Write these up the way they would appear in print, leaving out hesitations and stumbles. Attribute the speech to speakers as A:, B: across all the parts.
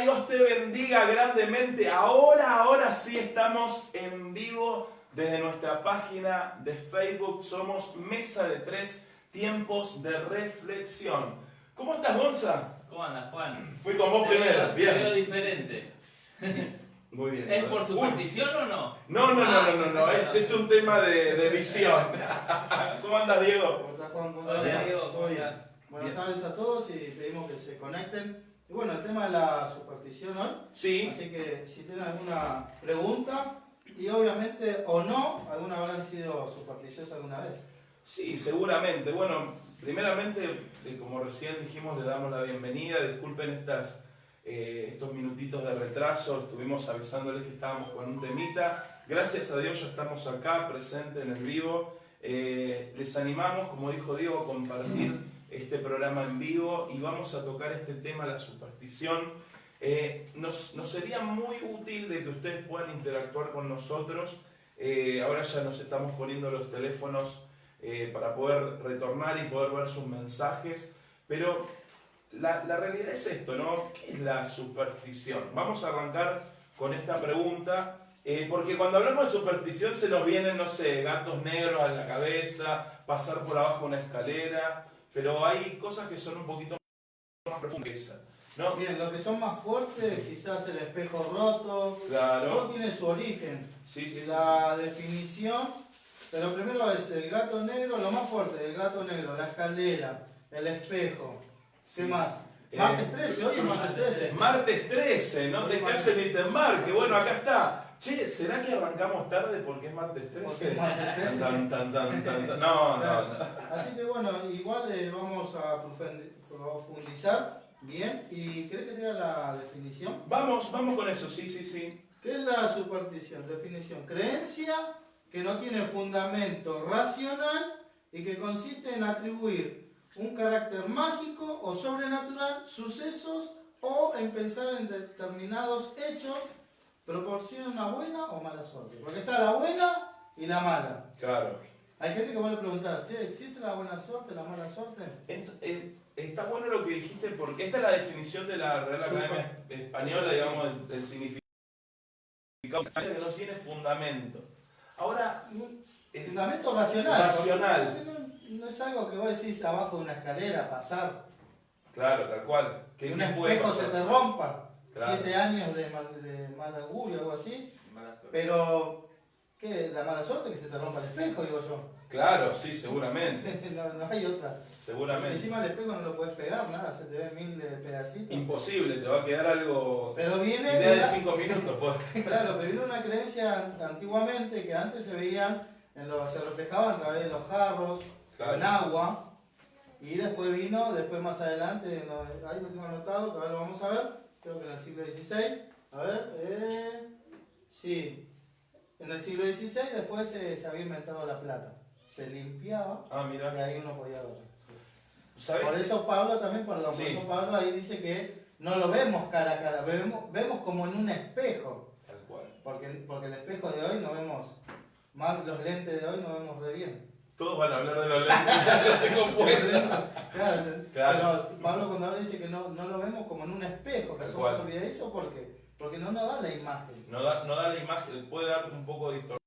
A: Dios te bendiga grandemente. Ahora sí estamos en vivo desde nuestra página de Facebook. Somos Mesa de Tres, Tiempos de Reflexión. ¿Cómo estás, Gonza?
B: ¿Cómo andas, Juan?
A: Fui con vos primero.
B: Te veo diferente.
A: Muy bien.
B: ¿Es por superstición o no?
A: No. Es un tema de visión. ¿Cómo andas, Diego?
C: ¿Cómo estás, Juan?
B: Hola, Diego. ¿Cómo estás?
C: Buenas tardes a todos y pedimos que se conecten. Y bueno, el tema de la superstición hoy.
A: Sí.
C: Así que si tienen alguna pregunta, y obviamente o no, alguna habrán sido supersticiosos alguna vez.
A: Sí, seguramente. Bueno, primeramente, como recién dijimos, le damos la bienvenida. Disculpen estos minutitos de retraso. Estuvimos avisándoles que estábamos con un temita. Gracias a Dios ya estamos acá, presentes en el vivo. Les animamos, como dijo Diego, a compartir este programa en vivo y vamos a tocar este tema, la superstición. Nos sería muy útil de que ustedes puedan interactuar con nosotros. Ahora ya nos estamos poniendo los teléfonos para poder retornar y poder ver sus mensajes, pero la realidad es esto, ¿no? ¿Qué es la superstición? Vamos a arrancar con esta pregunta, porque cuando hablamos de superstición se nos vienen, no sé, gatos negros a la cabeza, pasar por abajo una escalera, pero hay cosas que son un poquito más profundas, ¿no?
C: Bien, lo que son más fuertes, quizás el espejo roto,
A: Claro.
C: todo tiene su origen.
A: Sí.
C: La definición, pero primero es el gato negro, lo más fuerte, el gato negro, la escalera, el espejo. ¿Qué
A: Sí.
C: más? Martes 13, hoy es martes 13.
A: Martes 13, no te cases ni te embarques. Bueno, acá está. Che, ¿será que arrancamos tarde porque es martes 13?
C: Porque es martes 13.
A: Tan. No.
C: Así que bueno, igual vamos a profundizar bien. ¿Y querés que te diga la definición?
A: Vamos con eso, sí.
C: ¿Qué es la superstición? Definición: creencia que no tiene fundamento racional y que consiste en atribuir un carácter mágico o sobrenatural, sucesos o en pensar en determinados hechos proporciona una buena o mala suerte. Porque está la buena y la mala.
A: Claro.
C: Hay gente que va a preguntar, che, ¿existe la buena suerte, la mala suerte?
A: Está bueno lo que dijiste porque esta es la definición de la Real Academia Española,
C: Sí.
A: digamos, del significado que no tiene fundamento. Ahora,
C: Fundamento racional.
A: Racional.
C: No es algo que vos decís abajo de una escalera, pasar.
A: claro, tal cual.
C: Que un
A: ¿Qué puede
C: espejo
A: pasar?
C: se te rompa.
A: Claro.
C: 7 años de mal augurio, algo así.
B: Mala suerte.
C: Pero, ¿qué? La mala suerte que se te rompa el espejo, digo yo.
A: Claro, sí, seguramente.
C: No hay otra.
A: Seguramente.
C: Encima el espejo no lo puedes pegar, nada, se te ven 1000 pedacitos.
A: Imposible, te va a quedar algo.
C: Pero viene
A: Idea de
C: una-
A: 5 minutos, pues.
C: Claro, pero viene una creencia antiguamente que antes se veían, se reflejaban a través de los jarros,
A: Claro.
C: en agua. Y después más adelante, ahí lo tengo anotado, que ahora lo vamos a ver, creo que en el siglo XVI. A ver, sí, en el siglo XVI después se había inventado la plata. Se limpiaba y
A: Mira.
C: ahí uno podía ver.
A: ¿Sabes?
C: Por eso Pablo también, perdón,
A: Sí.
C: por eso Pablo ahí dice que no lo vemos cara a cara, vemos como en un espejo.
A: Tal cual.
C: Porque el espejo de hoy no vemos, más los lentes de hoy no vemos re bien.
A: Todos van a hablar de los lentes que tengo puestos.
C: Claro.
A: Claro.
C: Pero Pablo cuando habla dice que no lo vemos como en un espejo, que
A: Tal
C: somos
A: cual.
C: olvidadizos porque no nos da la imagen.
A: No da la imagen, puede dar un poco de distorsión.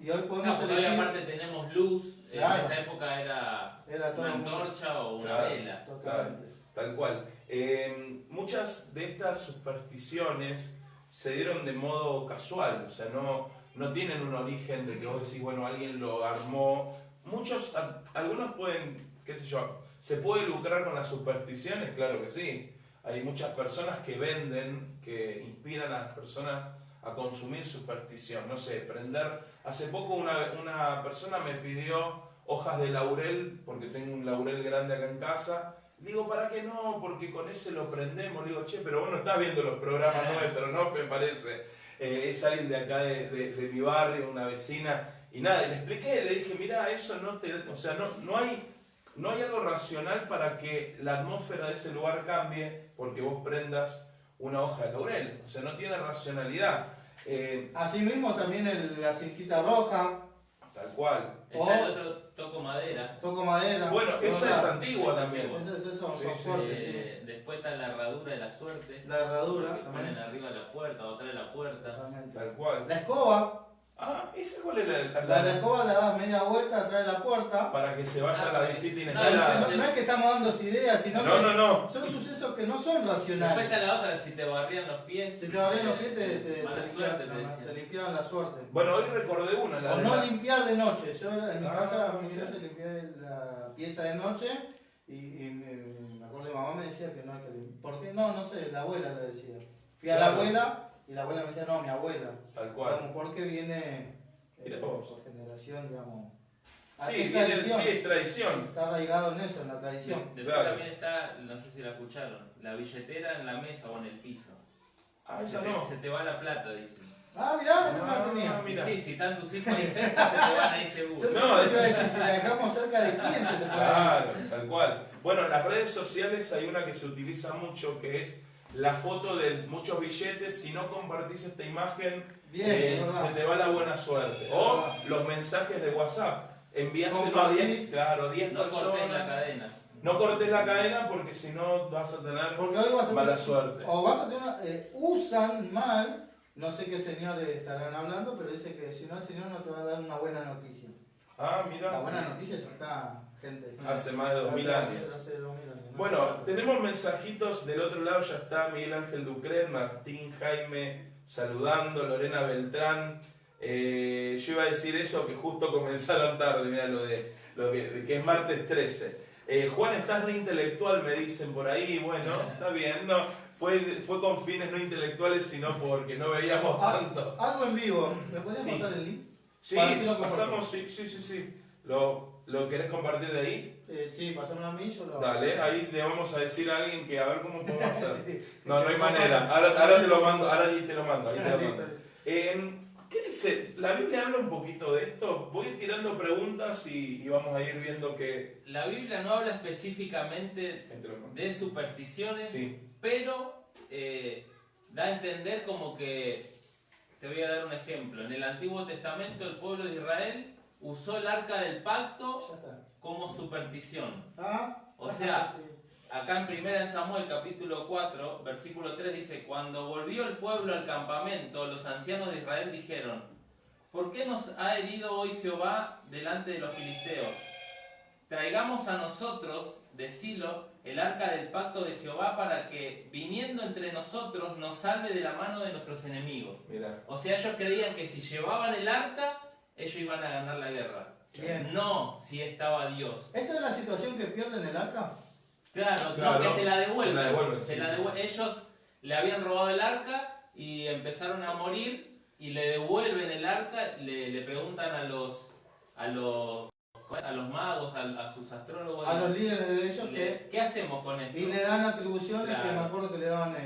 C: Y hoy
B: No,
C: podemos
B: porque hoy
C: elegir.
B: aparte tenemos luz.
C: Claro.
B: En esa época era
C: todo
B: una
C: el mundo.
B: antorcha o una
A: Claro.
B: vela.
C: Totalmente.
A: Tal cual. Muchas de estas supersticiones se dieron de modo casual, o sea, no tienen un origen de que vos decís, bueno, alguien lo armó. Algunos pueden, qué sé yo, ¿se puede lucrar con las supersticiones? Claro que sí. Hay muchas personas que venden, que inspiran a las personas a consumir superstición. No sé, hace poco una persona me pidió hojas de laurel, porque tengo un laurel grande acá en casa. Digo, ¿para qué no? Porque con ese lo prendemos. Le digo, che, pero vos no estás viendo los programas nuestros, ¿no? Me parece. Es alguien de acá de mi barrio, una vecina. Y nada, y le expliqué, le dije, mirá, eso o sea, no hay algo racional para que la atmósfera de ese lugar cambie porque vos prendas una hoja de laurel. O sea, no tiene racionalidad.
C: Asimismo también la cintita roja.
A: Tal cual.
B: Está el otro Toco madera.
C: Toco madera.
A: Bueno, esa es
C: ¿verdad?
A: antigua también.
C: Eso son
A: Sí, sí,
C: fuertes, sí.
B: Después está la herradura de la suerte.
C: La herradura
B: Que ponen
C: también.
B: arriba de la puerta o atrás de la puerta.
C: Totalmente.
A: Tal cual.
C: La escoba.
A: Ah, ¿esa cuál es
C: La escoba la das media vuelta atrás de la puerta.
A: Para que se vaya la visita
C: No,
A: inesperada.
C: no es que estamos dando ideas, sino
A: No,
C: que
A: no, no.
C: son sucesos que no son
B: Después
C: racionales.
B: está la otra, si te barrían los pies.
C: Si te barrían los pies, te
B: mala suerte, te decían.
C: limpiaban la suerte.
A: Bueno, hoy recordé una. La
C: O
A: de
C: no
A: la-
C: limpiar de noche. Yo en mi
A: Ah,
C: casa
A: mira.
C: muchas veces limpié la pieza de noche y me acuerdo de mamá me decía que no hay que limpiar. ¿Por qué? No, no sé, la abuela le decía. Fui a la
A: Claro.
C: abuela y la abuela me decía, no, mi abuela.
A: Tal cual.
C: Digamos, porque viene
A: Mira
C: por
A: vos.
C: generación, digamos.
A: Sí,
C: Es
A: viene,
C: tradición.
A: sí, es tradición.
C: Está arraigado en eso, en la tradición.
B: Después
A: Claro.
B: también está, no sé si la escucharon, la billetera en la mesa o en el piso.
A: Ah,
B: Se
A: esa
B: te,
A: no.
B: se te va la plata, dicen.
C: Ah, mirá, esa no la
A: Ah,
C: tenía.
A: mira.
B: Sí, si están tus hijos ahí cerca, se te van ahí seguro.
A: No,
C: No,
A: eso es-
C: si la dejamos cerca de quién se te puede.
A: Claro, tal cual. Bueno, en las redes sociales hay una que se utiliza mucho que es la foto de muchos billetes. Si no compartís esta imagen,
C: Bien, es verdad.
A: se te va la buena suerte. O los mensajes de WhatsApp. Envíaselo a 10,
C: Compartís.
A: claro, 10
B: No cortes la
A: personas.
B: cadena.
A: No cortes la cadena porque si no vas a tener
C: Porque hoy vas a
A: mala
C: tener,
A: suerte.
C: o vas a tener, usan mal, no sé qué señores estarán hablando, pero dice que si no el señor no te va a dar una buena noticia.
A: Ah,
C: La
A: mira,
C: buena noticia ya está, gente.
A: hace más de 2000 años.
C: Hace 2000 años. No
A: Bueno,
C: se trata.
A: tenemos mensajitos del otro lado, ya está Miguel Ángel Ducret, Martín Jaime saludando, Lorena Beltrán. Yo iba a decir eso que justo comenzaron tarde, mira de que es martes 13. Juan, estás re intelectual, me dicen por ahí, bueno, está bien, no, fue con fines no intelectuales, sino porque no veíamos tanto.
C: Algo en vivo, ¿me podrías
A: Sí.
C: pasar el link?
A: Sí,
C: Para así lo comparto.
A: pasamos, sí. ¿Lo querés compartir de ahí?
C: Sí, pasámoslo a mí, yo lo
A: Dale, ahí le vamos a decir a alguien que a ver cómo podemos hacer.
C: Sí.
A: No, no hay manera. Ahora te lo mando, ahí te lo mando.
C: Listo.
A: ¿Qué dice? ¿La Biblia habla un poquito de esto? Voy tirando preguntas y vamos a ir viendo que...
B: La Biblia no habla específicamente de supersticiones,
A: Sí,
B: pero da a entender como que, te voy a dar un ejemplo, en el Antiguo Testamento el pueblo de Israel usó el arca del pacto
C: Ya está.
B: como superstición.
C: Ah,
B: O sea,
C: sí.
B: acá en 1 Samuel capítulo 4, versículo 3 dice, cuando volvió el pueblo al campamento, los ancianos de Israel dijeron, ¿por qué nos ha herido hoy Jehová delante de los filisteos? Traigamos a nosotros de Silo el arca del pacto de Jehová para que, viniendo entre nosotros, nos salve de la mano de nuestros enemigos.
A: mira.
B: O sea, ellos creían que si llevaban el arca, ellos iban a ganar la guerra.
C: Bien.
B: No si estaba Dios.
C: ¿Esta es la situación que pierden el arca?
B: Claro,
A: Claro,
B: no, que se la devuelven.
A: se la devuelven,
B: Se
A: sí,
B: la
A: sí,
B: devuelven. Ellos le habían robado el arca y empezaron a morir y le devuelven el arca, le preguntan a los magos, a sus astrólogos,
C: A los líderes de ellos que...
B: ¿qué hacemos con esto?
C: Y le dan atribuciones que
B: Claro.
C: me acuerdo que le daban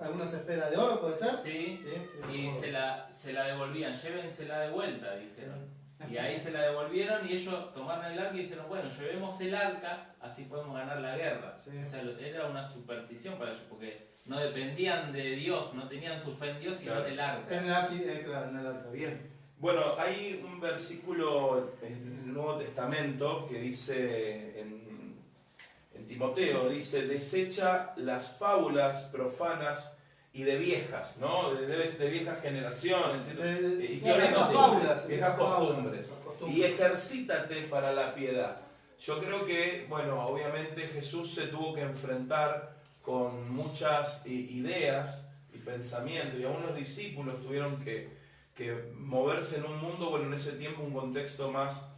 C: algunas esferas de oro, ¿puede ser?
B: Sí,
C: Sí,
B: y
C: me acuerdo.
B: se la devolvían, llévensela de vuelta, dijeron. Y ahí se la devolvieron y ellos tomaron el arca y dijeron, bueno, llevemos el arca, así podemos ganar la guerra.
C: Sí.
B: O sea, era una superstición para ellos, porque no dependían de Dios, no tenían su fe en Dios, sino
A: Claro.
B: en el arca.
C: Claro, en el arca, bien.
A: Bueno, hay un versículo en el Nuevo Testamento que dice en Timoteo, dice, desecha las fábulas profanas y de viejas, ¿no? De viejas generaciones, y
C: Viejas fábulas.
A: viejas costumbres.
C: Las costumbres.
A: Y ejercítate para la piedad. Yo creo que, bueno, obviamente Jesús se tuvo que enfrentar con muchas ideas y pensamientos, y aún los discípulos tuvieron que moverse en un mundo, bueno, en ese tiempo un contexto más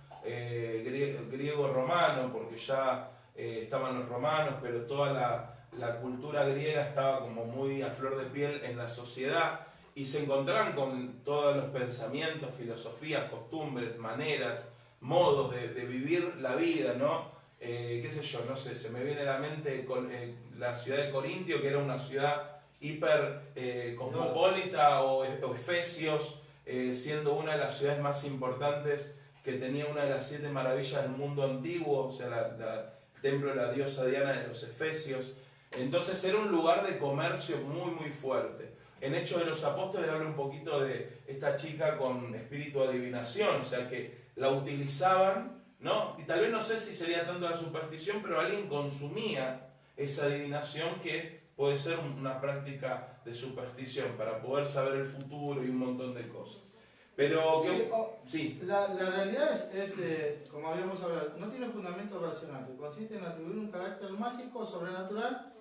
A: griego-romano, porque ya estaban los romanos, pero toda la cultura griega estaba como muy a flor de piel en la sociedad, y se encontraban con todos los pensamientos, filosofías, costumbres, maneras, modos de vivir la vida, ¿no? Qué sé yo, no sé, se me viene a la mente la ciudad de Corintio, que era una ciudad hiper cosmopolita, o Efesios, siendo una de las ciudades más importantes, que tenía una de las 7 maravillas del mundo antiguo, o sea, el templo de la diosa Diana de los Efesios. Entonces era un lugar de comercio muy, muy fuerte. En Hechos de los Apóstoles habla un poquito de esta chica con espíritu de adivinación, o sea, que la utilizaban, ¿no? Y tal vez no sé si sería tanto la superstición, pero alguien consumía esa adivinación que puede ser una práctica de superstición para poder saber el futuro y un montón de cosas. Pero sí.
C: La realidad es, como habíamos hablado, no tiene fundamento racional, que consiste en atribuir un carácter mágico o sobrenatural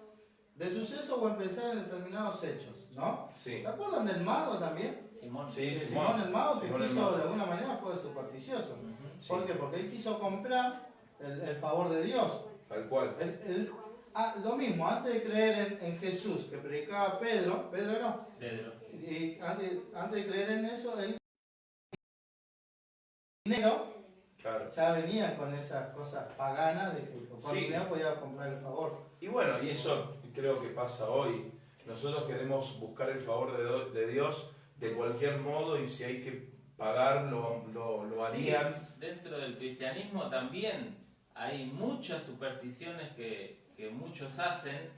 C: de suceso o en pensar en determinados hechos, ¿no?
A: Sí.
C: ¿Se acuerdan del mago también?
B: Simón.
A: Sí,
C: Simón el mago, que
A: Simón el
C: quiso,
A: mago.
C: de alguna manera fue supersticioso.
B: Ujú.
C: ¿Por qué? Porque él quiso comprar el favor de Dios.
A: Tal cual.
C: Lo mismo, antes de creer en Jesús, que predicaba Pedro no,
B: Pedro.
C: y antes de creer en eso, él dinero
A: Claro.
C: ya venía con esas cosas paganas de que con
A: Sí.
C: dinero podía comprar el favor.
A: Y bueno, y eso creo que pasa hoy. Nosotros queremos buscar el favor de Dios de cualquier modo y si hay que pagar, lo harían.
B: Dentro del cristianismo también hay muchas supersticiones que muchos hacen,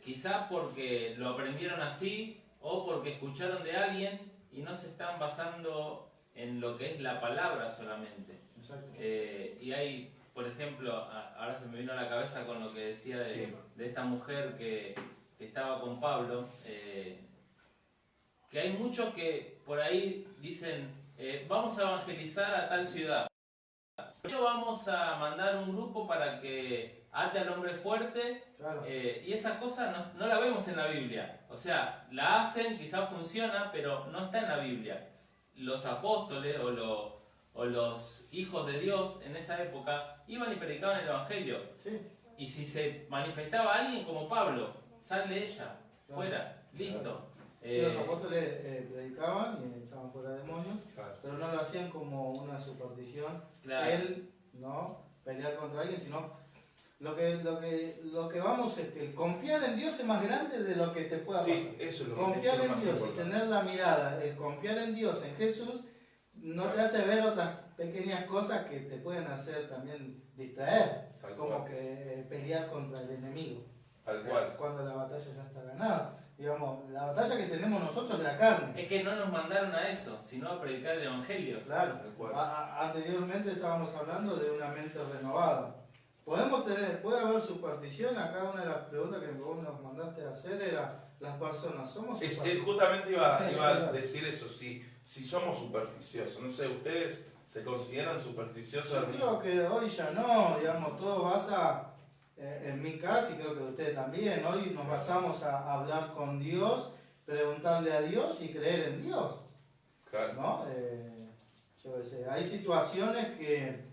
B: quizás porque lo aprendieron así o porque escucharon de alguien y no se están basando en lo que es la palabra solamente.
C: Exacto.
B: Y hay, por ejemplo, ahora se me vino a la cabeza con lo que decía
A: Sí.
B: de esta mujer que estaba con Pablo, que hay muchos que por ahí dicen, vamos a evangelizar a tal ciudad. Pero vamos a mandar un grupo para que ate al hombre fuerte,
C: Claro.
B: y esa cosa no la vemos en la Biblia. O sea, la hacen, quizás funciona, pero no está en la Biblia. Los apóstoles o los hijos de Dios en esa época iban y predicaban el Evangelio.
C: Sí.
B: Y si se manifestaba alguien como Pablo, sale ella,
C: Claro.
B: fuera, listo.
C: Sí, los apóstoles predicaban y echaban fuera demonios,
A: Claro.
C: pero no lo hacían como una superstición.
B: Claro.
C: Él, no pelear contra alguien, sino lo que vamos es que el confiar en Dios es más grande de lo que te pueda pasar.
A: Sí, eso es lo que
C: Confiar
A: es lo
C: en
A: más
C: Dios y
A: importante.
C: tener la mirada, el confiar en Dios, en Jesús, no te hace ver otras pequeñas cosas que te pueden hacer también distraer,
A: Tal
C: como
A: cual.
C: que pelear contra el enemigo,
A: Tal cual.
C: cuando la batalla ya está ganada. Digamos, la batalla que tenemos nosotros es la carne.
B: Es que no nos mandaron a eso, sino a predicar el Evangelio.
C: Claro,
A: Tal cual.
C: anteriormente estábamos hablando de una mente renovada. Puede haber superstición. Acá una de las preguntas que vos nos mandaste a hacer era, las personas somos supersticiosas.
A: Justamente iba a decir eso, si somos supersticiosos. No sé, ¿ustedes se consideran supersticiosos?
C: Yo creo que hoy ya no, digamos, todo basa, en mi caso, y creo que ustedes también, hoy nos basamos a hablar con Dios, preguntarle a Dios y creer en Dios,
A: Claro.
C: ¿no? Yo qué sé, hay situaciones que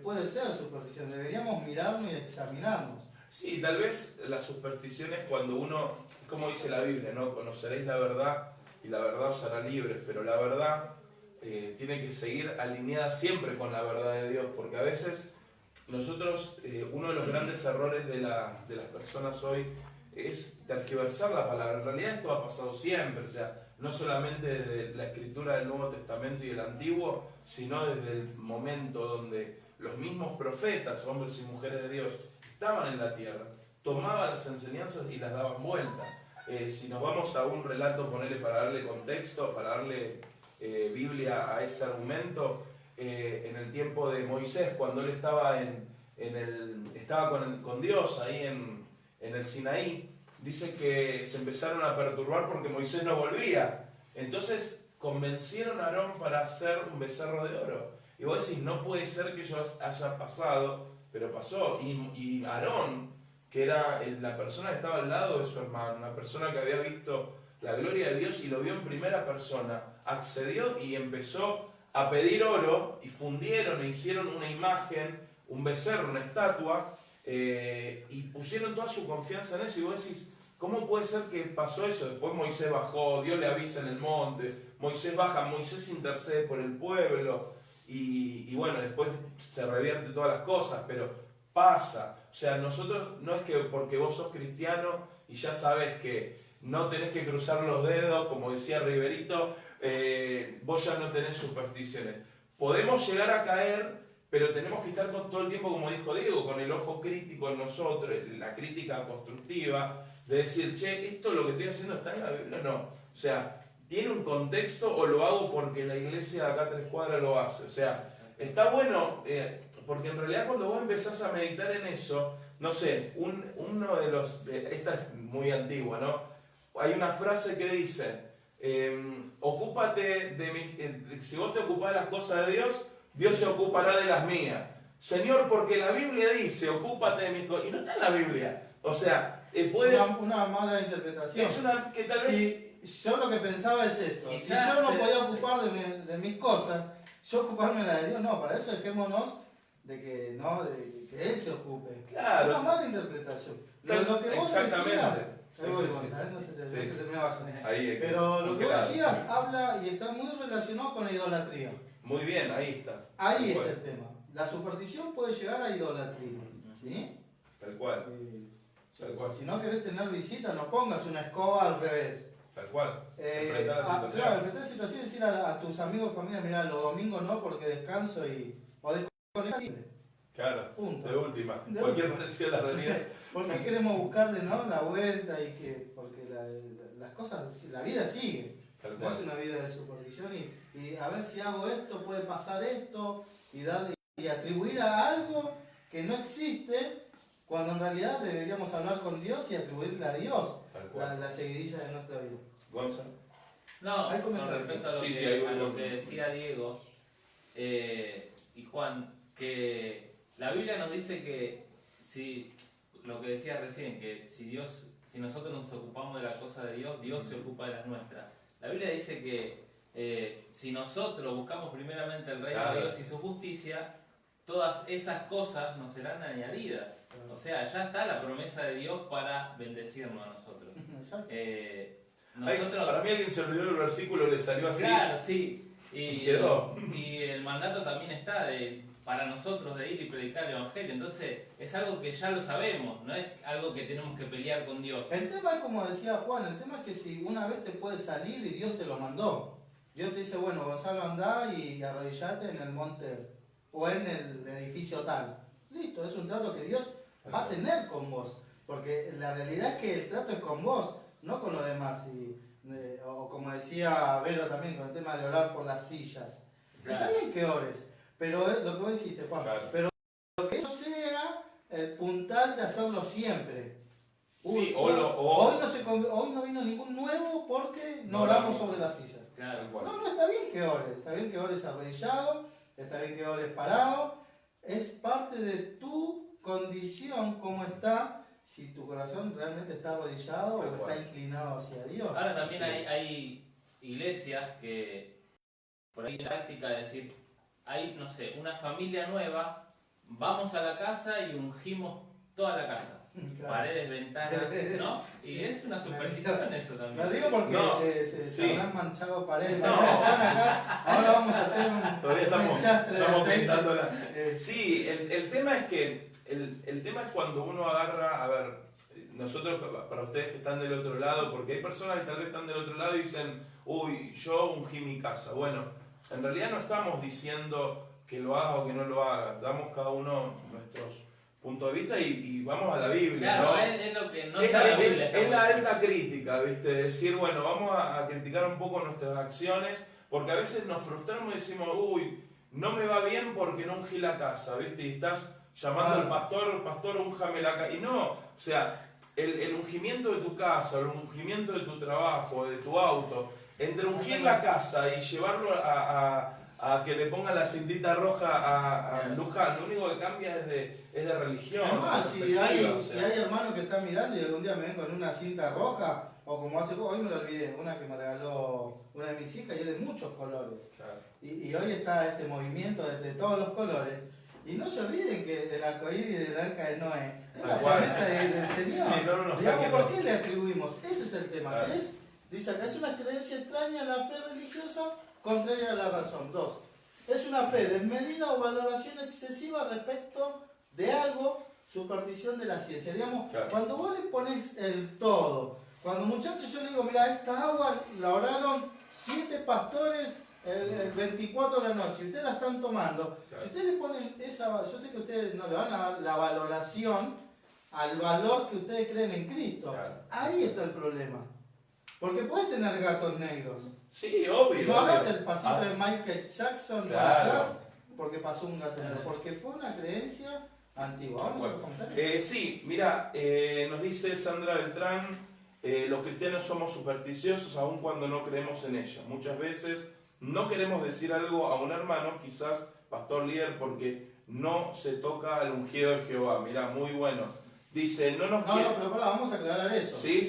C: puede ser superstición, deberíamos mirarnos y examinarnos.
A: Sí, tal vez las supersticiones cuando uno, como dice la Biblia, ¿no? Conoceréis la verdad y la verdad os hará libres, pero la verdad tiene que seguir alineada siempre con la verdad de Dios, porque a veces nosotros, uno de los grandes errores de las personas hoy es tergiversar la palabra. En realidad esto ha pasado siempre, o sea, no solamente desde la escritura del Nuevo Testamento y el Antiguo, sino desde el momento donde los mismos profetas, hombres y mujeres de Dios, estaban en la tierra, tomaban las enseñanzas y las daban vuelta. Si nos vamos a un relato, ponerle para darle contexto, para darle Biblia a ese argumento, en el tiempo de Moisés, cuando él estaba con Dios ahí en el Sinaí, dice que se empezaron a perturbar porque Moisés no volvía. Entonces convencieron a Aarón para hacer un becerro de oro. Y vos decís, no puede ser que eso haya pasado, pero pasó. Y Aarón, que era la persona que estaba al lado de su hermano, una persona que había visto la gloria de Dios y lo vio en primera persona, accedió y empezó a pedir oro, y fundieron e hicieron una imagen, un becerro, una estatua, y pusieron toda su confianza en eso. Y vos decís, ¿cómo puede ser que pasó eso? Después Moisés bajó, Dios le avisa en el monte, Moisés baja, Moisés intercede por el pueblo, y bueno, después se revierte todas las cosas, pero pasa. O sea, nosotros no es que porque vos sos cristiano y ya sabes que no tenés que cruzar los dedos, como decía Riverito, vos ya no tenés supersticiones. Podemos llegar a caer, pero tenemos que estar todo el tiempo, como dijo Diego, con el ojo crítico en nosotros, la crítica constructiva, de decir, che, ¿esto lo que estoy haciendo está en la Biblia o no? O sea, ¿tiene un contexto o lo hago porque la iglesia de acá a 3 cuadras lo hace? O sea, está bueno, porque en realidad cuando vos empezás a meditar en eso, no sé, uno de los, esta es muy antigua, ¿no? Hay una frase que dice, ocúpate si vos te ocupás de las cosas de Dios, Dios se ocupará de las mías. Señor, porque la Biblia dice, ocúpate de mis cosas, y no está en la Biblia. O sea, puedes...
C: Una mala interpretación.
A: Es una que tal vez...
C: Yo lo que pensaba es esto, si yo no podía ocupar de mis cosas, yo ocuparme de la de Dios, no, para eso dejémonos de que Él se ocupe.
A: Claro.
C: Una mala interpretación. Lo que vos decías, pero lo que vos decías habla y está muy relacionado con la idolatría.
A: Muy bien, ahí está.
C: Ahí es el tema. La superstición puede llegar a idolatría. ¿Sí?
A: Tal cual. Tal cual.
C: Si no querés tener visita, no pongas una escoba al revés.
A: Tal cual. Enfrentar la situación.
C: Claro, enfrentar la situación y decir a tus amigos, familia, mira, los domingos no porque descanso y podés conectar libre.
A: Claro,
C: punto.
A: De última. Cualquier parecido a la realidad.
C: ¿Por qué queremos buscarle, ¿no?, la vuelta? Porque las cosas, la vida sigue.
A: Tal
C: No
A: cual.
C: es una vida de superstición y a ver si hago esto, puede pasar esto y atribuir a algo que no existe, cuando en realidad deberíamos hablar con Dios y atribuirle a Dios la seguidilla de nuestra vida.
A: Gonzalo.
B: No, con respecto a lo, a lo que decía Diego y Juan, que la Biblia nos dice que si, lo que decía recién, que si nosotros nos ocupamos de la cosa de Dios, Dios se ocupa de las nuestras. La Biblia dice que si nosotros buscamos primeramente el reino de Dios y su justicia, todas esas cosas nos serán añadidas. O sea, ya está la promesa de Dios para bendecirnos a nosotros.
A: Para mí alguien se olvidó el versículo, le salió así.
B: Claro, sí.
A: Y quedó.
B: Y el mandato también está para nosotros de ir y predicar el Evangelio. Entonces, es algo que ya lo sabemos, no es algo que tenemos que pelear con Dios.
C: El tema es como decía Juan, el tema es que si una vez te puedes salir y Dios te lo mandó. Dios te dice, bueno, Gonzalo, andá y arrodillate en el monte o en el edificio tal. Listo, es un trato que Dios va a tener con vos. Porque la realidad es que el trato es con vos, no con los demás. O como decía Vero también, con el tema de orar por las sillas. Claro. Está bien que ores, pero es lo que vos dijiste, Juan. Claro. Pero que eso sea el puntal de hacerlo siempre.
A: Sí,
C: hoy no vino ningún nuevo porque no oramos sobre las sillas.
B: Claro,
C: no, está bien que ores. Está bien que ores arrodillado, está bien que ores parado. Es parte de tu condición, cómo está, si tu corazón realmente está arrodillado o está inclinado hacia Dios.
B: Ahora también hay iglesias que, por ahí práctica de decir, hay, no sé, una familia nueva, vamos a la casa y ungimos toda la casa. Claro. Paredes, ventanas, ¿no? Y sí, es una superstición eso también.
C: Lo digo porque se habrán manchado paredes. Ahora vamos a hacer
A: todavía estamos pintando la... Sí, el tema es que el tema es cuando uno agarra, a ver, nosotros, para ustedes que están del otro lado, porque hay personas que tal vez están del otro lado y dicen, uy, yo ungí mi casa. Bueno, en realidad no estamos diciendo que lo hagas o que no lo hagas, damos cada uno nuestros punto de vista y vamos a la Biblia,
B: claro,
A: ¿no?
B: Es lo que no está en la Biblia.
A: Es la alta crítica, ¿viste? Decir, bueno, vamos a criticar un poco nuestras acciones, porque a veces nos frustramos y decimos, uy, no me va bien porque no ungí la casa, ¿viste? Y estás llamando al pastor, únjame la casa. Y no, o sea, el ungimiento de tu casa, el ungimiento de tu trabajo, de tu auto, entre ungir la casa y llevarlo a que le pongan la cintita roja a Luján, lo único que cambia es de religión.
C: Además, si hay hermanos que están mirando y algún día me ven con una cinta roja, o como hace poco, hoy me lo olvidé, una que me regaló una de mis hijas y es de muchos colores. Claro. Y hoy está este movimiento de todos los colores. Y no se olviden que el arcoíris del arca de Noé es la promesa del Señor. Sí, digamos, ¿por qué le atribuimos? Ese es el tema. Claro. Dice acá, es una creencia extraña a la fe religiosa contraria a la razón. 2. Es una fe desmedida o valoración excesiva respecto de algo, superstición de la ciencia. Digamos, claro. Cuando vos le pones el todo, cuando muchachos yo le digo, mira, esta agua la oraron 7 pastores el 24 de la noche, y ustedes la están tomando. Claro. Si ustedes le ponen esa, yo sé que ustedes no le van a dar la valoración al valor que ustedes creen en Cristo. Claro. Ahí está el problema. Porque puedes tener gatos negros.
A: Sí, obvio.
C: No hagas el pasito de Michael Jackson, claro. porque pasó un gato negro, porque fue una creencia antigua. Vamos a contar.
A: Sí, mira, nos dice Sandra Beltrán, los cristianos somos supersticiosos aun cuando no creemos en ella. Muchas veces no queremos decir algo a un hermano, quizás pastor líder, porque no se toca al ungido de Jehová. Mira, muy bueno. Dice, no,
C: pero vamos a aclarar eso.
A: Sí.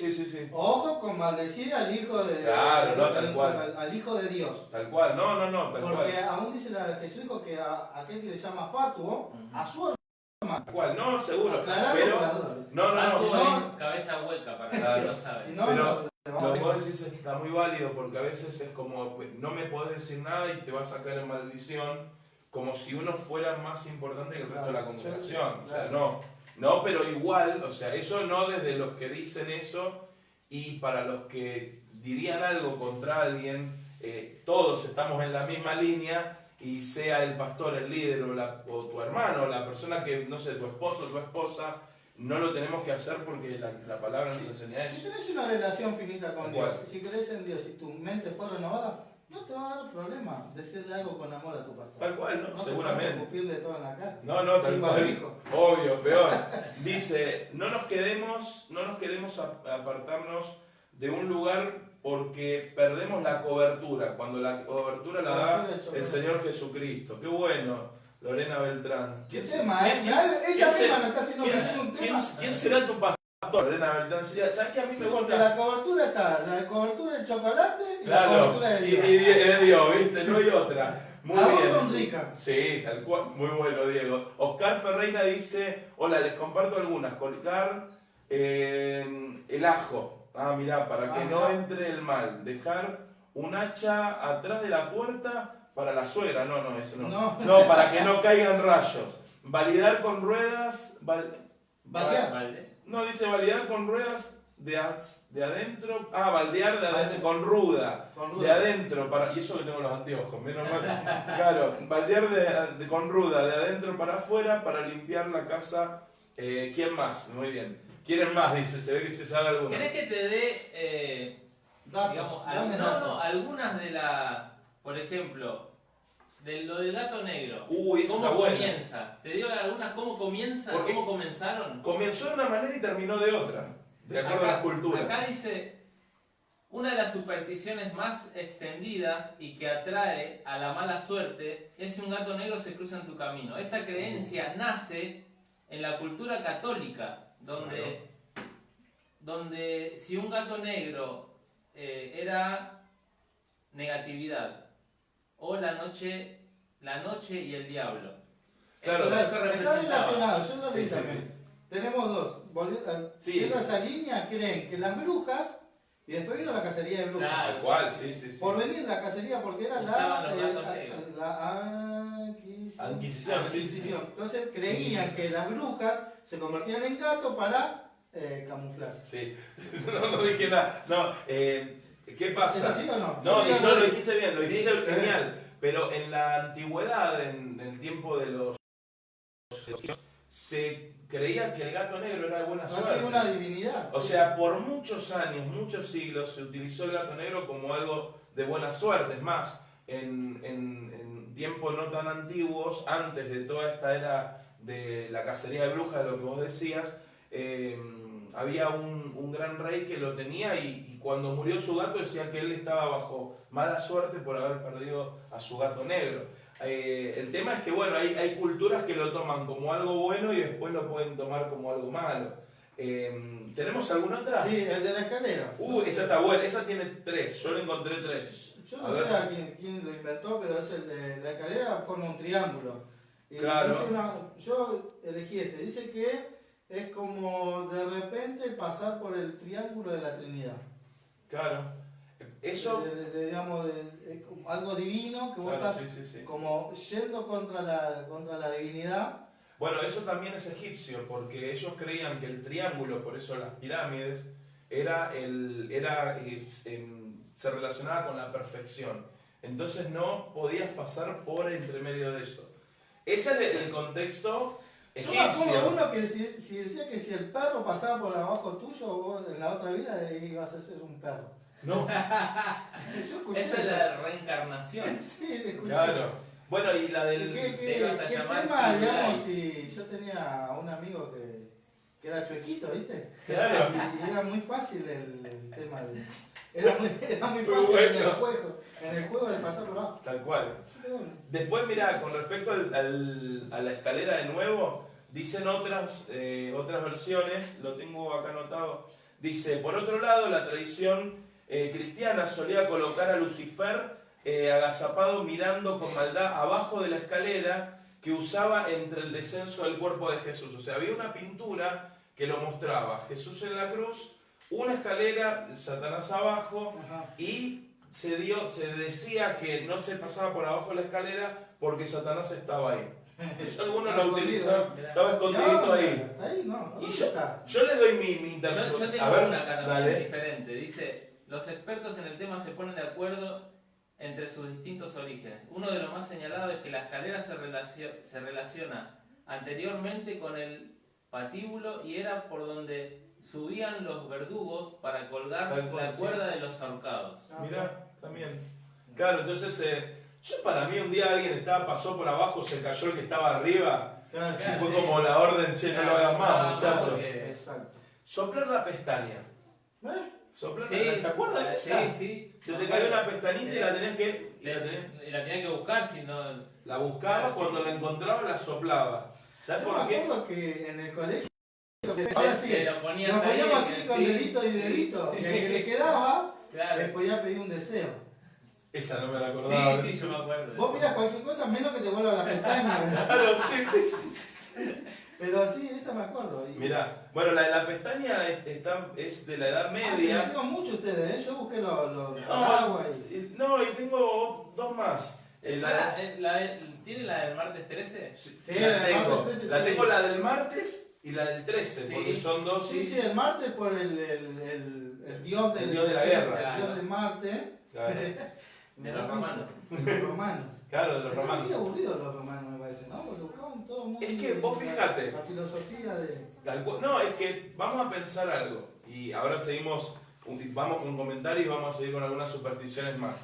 C: Ojo con maldecir al hijo de
A: Claro, no, tal cual.
C: Al hijo de Dios.
A: Tal cual, no, tal cual.
C: Porque aún dice Jesús dijo que a aquel que le llama fatuo, a su hermano.
A: Tal cual, no, seguro.
C: Aclararlo
A: Pero,
C: por la duda.
B: No, cabeza hueca para que no sabe.
C: Si no,
A: pero lo que vos decís está muy válido, porque a veces es como, no me podés decir nada y te vas a sacar en maldición, como si uno fuera más importante que el resto de la congregación. O sea, no, pero igual, o sea, eso no desde los que dicen eso, y para los que dirían algo contra alguien, todos estamos en la misma línea, y sea el pastor, el líder o tu hermano, la persona que, no sé, tu esposo o tu esposa, no lo tenemos que hacer porque la palabra nos enseña eso.
C: Si tenés una relación finita con Dios, si crees en Dios y tu mente fue renovada, no te va a dar problema decirle algo con amor a tu pastor.
A: Tal cual,
C: No
A: seguramente.
C: escupirle todo en la cara.
A: No, tal
C: Sin
A: cual.
C: barbijo.
A: Obvio, peor. Dice, no nos queremos apartarnos de un lugar porque perdemos la cobertura, cuando la cobertura la da el Señor Jesucristo. Qué bueno, Lorena Beltrán.
C: ¿Qué tema, esa misma nos está haciendo meter un tema.
A: ¿Quién será tu pastor, Lorena Beltrán? ¿Sabes que a mí me
C: Porque
A: gusta?
C: la cobertura está, la cobertura de chocolate y
A: Claro,
C: la cobertura de Dios.
A: y de Dios, ¿viste? No hay otra. Muy
C: Ambos
A: bien.
C: son ricas.
A: Sí, tal cual. Muy bueno, Diego. Oscar Ferreira dice, hola, les comparto algunas. Colgar el ajo. Ah, mirá, para que no entre el mal. Dejar un hacha atrás de la puerta para la suegra. No, eso no. No, para que no caigan rayos. Validar con ruedas. No, dice validar con ruedas de adentro. Ah, baldear de adentro, con ruda. De adentro para. Y eso que tengo los anteojos, menos mal. Claro, baldear con ruda de adentro para afuera para limpiar la casa. ¿Quién más? Muy bien. ¿Quieren más? Dice, se ve que se sabe alguna.
B: ¿Querés que te dé
C: Datos,
B: algunas de las, por ejemplo, de lo del gato negro?
A: Eso
B: ¿Cómo
A: está bueno.
B: comienza? ¿Te digo algunas cómo comienza?
A: Porque
B: ¿Cómo comenzaron?
A: Comenzó de una manera y terminó de otra, de acuerdo a las culturas.
B: Acá dice, una de las supersticiones más extendidas y que atrae a la mala suerte es si un gato negro se cruza en tu camino. Esta creencia nace en la cultura católica, donde si un gato negro era negatividad, o la noche y el diablo.
A: Claro,
C: Está relacionado, yo lo vi
A: Sí.
C: también. Tenemos dos. Siendo esa línea, creen que las brujas, y después vino la cacería de brujas.
B: Claro,
A: Tal cual, sí.
C: Por venir la cacería, porque era
B: Usaban los gatos negros.
C: la
A: Inquisición, sí.
C: Entonces creían que las brujas se convertían en gato para camuflarse.
A: Sí, no dije nada. No, ¿qué pasa?
C: ¿Es así o no?
A: No, lo dijiste bien, lo dijiste genial. Pero en la antigüedad, en el tiempo de los se creía que el gato negro era de buena suerte.
C: Una divinidad.
A: O sea, por muchos años, muchos siglos, se utilizó el gato negro como algo de buena suerte. Es más, en tiempos no tan antiguos, antes de toda esta era de la cacería de brujas, de lo que vos decías, había un gran rey que lo tenía y cuando murió su gato decía que él estaba bajo mala suerte por haber perdido a su gato negro. El tema es que bueno, hay culturas que lo toman como algo bueno y después lo pueden tomar como algo malo. ¿Tenemos alguna otra?
C: Sí, el de la escalera.
A: Esa está buena, esa tiene 3, yo le encontré 3.
C: Yo no sé a quién lo inventó, pero es el de la escalera, forma un triángulo. Y
A: claro.
C: Yo elegí este, dice que es como de repente pasar por el triángulo de la Trinidad.
A: Claro. Eso.
C: Digamos, es como algo divino que vos estás como yendo contra la divinidad.
A: Bueno, eso también es egipcio, porque ellos creían que el triángulo, por eso las pirámides, se relacionaba con la perfección. Entonces no podías pasar por entre medio de eso. Ese es el contexto egipcio.
C: Yo me acuerdo uno que si decía que si el perro pasaba por abajo tuyo, vos en la otra vida ibas a ser un perro.
A: No.
B: Esa es la reencarnación.
C: Sí, escuché.
A: Claro. Bueno, y la del...
B: Te ibas a
C: ¿Qué
B: llamar
C: tema,
B: Fidel.
C: digamos, si yo tenía un amigo que era chuequito, ¿viste?
A: Claro.
C: Y era muy fácil el tema de... Era muy
A: Muy
C: fácil
A: bueno.
C: en el juego de pasar por abajo.
A: Tal cual. Después, mirá, con respecto a la escalera de nuevo, dicen otras versiones, lo tengo acá anotado, dice, por otro lado, la tradición cristiana solía colocar a Lucifer agazapado mirando con maldad abajo de la escalera que usaba entre el descenso del cuerpo de Jesús. O sea, había una pintura que lo mostraba, Jesús en la cruz, una escalera, Satanás abajo,
C: Ajá.
A: y se decía que no se pasaba por abajo de la escalera porque Satanás estaba ahí. Eso algunos lo utilizaban, estaba escondidito
C: No,
A: ahí.
C: ¿está ahí? No.
A: Y
C: ¿Dónde está?
A: yo le doy mi
B: Yo
A: interpretación.
B: tengo
A: A ver,
B: una acá también
A: dale.
B: diferente. Dice, los expertos en el tema se ponen de acuerdo entre sus distintos orígenes. Uno de los más señalados es que la escalera se relaciona anteriormente con el patíbulo y era por donde subían los verdugos para colgar
A: Tal cual,
B: la
A: sí.
B: cuerda de los ahorcados.
A: Mirá, también. Claro, entonces, yo para mí un día alguien pasó por abajo, se cayó el que estaba arriba,
C: Claro,
A: y fue como la orden, che, no lo hagan más, muchachos.
B: porque-
C: Exacto.
A: Soplar la pestaña.
C: ¿Eh?
A: Soplar
B: Sí,
A: ¿se acuerdan de esa?
B: Sí, sí.
A: Se te cayó una pestañita y la tenés que... y
B: La tenía que buscar, si no...
A: la buscabas,
B: Sí.
A: cuando la encontrabas la soplabas. ¿Sabes
C: Yo
A: por
C: me
A: qué?
C: acuerdo que en el colegio, ahora sí,
B: Te lo ponías
C: nos
B: ahí,
C: poníamos así con
B: sí.
C: dedito y dedito, y al que le quedaba,
B: Claro.
C: le podía pedir un deseo.
A: Esa no me la acordaba.
B: Sí, sí, yo me acuerdo.
C: Vos pidas cualquier cosa menos que te vuelva la pestaña, ¿verdad?
A: Claro, sí, sí, sí.
C: Pero sí, esa me acuerdo. Y...
A: Mirá, bueno, la de la pestaña es de la Edad
C: Ah, se
A: Media.
C: metieron mucho ustedes, ¿eh? Yo busqué los
A: No,
C: agua y...
A: no, y tengo dos más.
B: Pará, ¿tiene la del martes 13?
C: Sí,
A: la
C: la del
A: tengo.
C: martes 13,
A: La
C: sí.
A: tengo la del martes y la del 13,
B: Sí.
A: porque son dos.
C: Sí, sí, el Marte por el dios
A: El dios de la guerra.
C: El
B: Claro.
C: dios de Marte.
A: Claro,
B: De los romanos.
C: De los romanos.
A: claro, de los
C: Están muy
A: romanos.
C: aburridos los romanos, me parece, ¿no? Porque buscaban todo muy...
A: Es que vos fijate.
C: La filosofía de...
A: No, es que vamos a pensar algo. Y ahora seguimos, vamos con comentarios y vamos a seguir con algunas supersticiones más.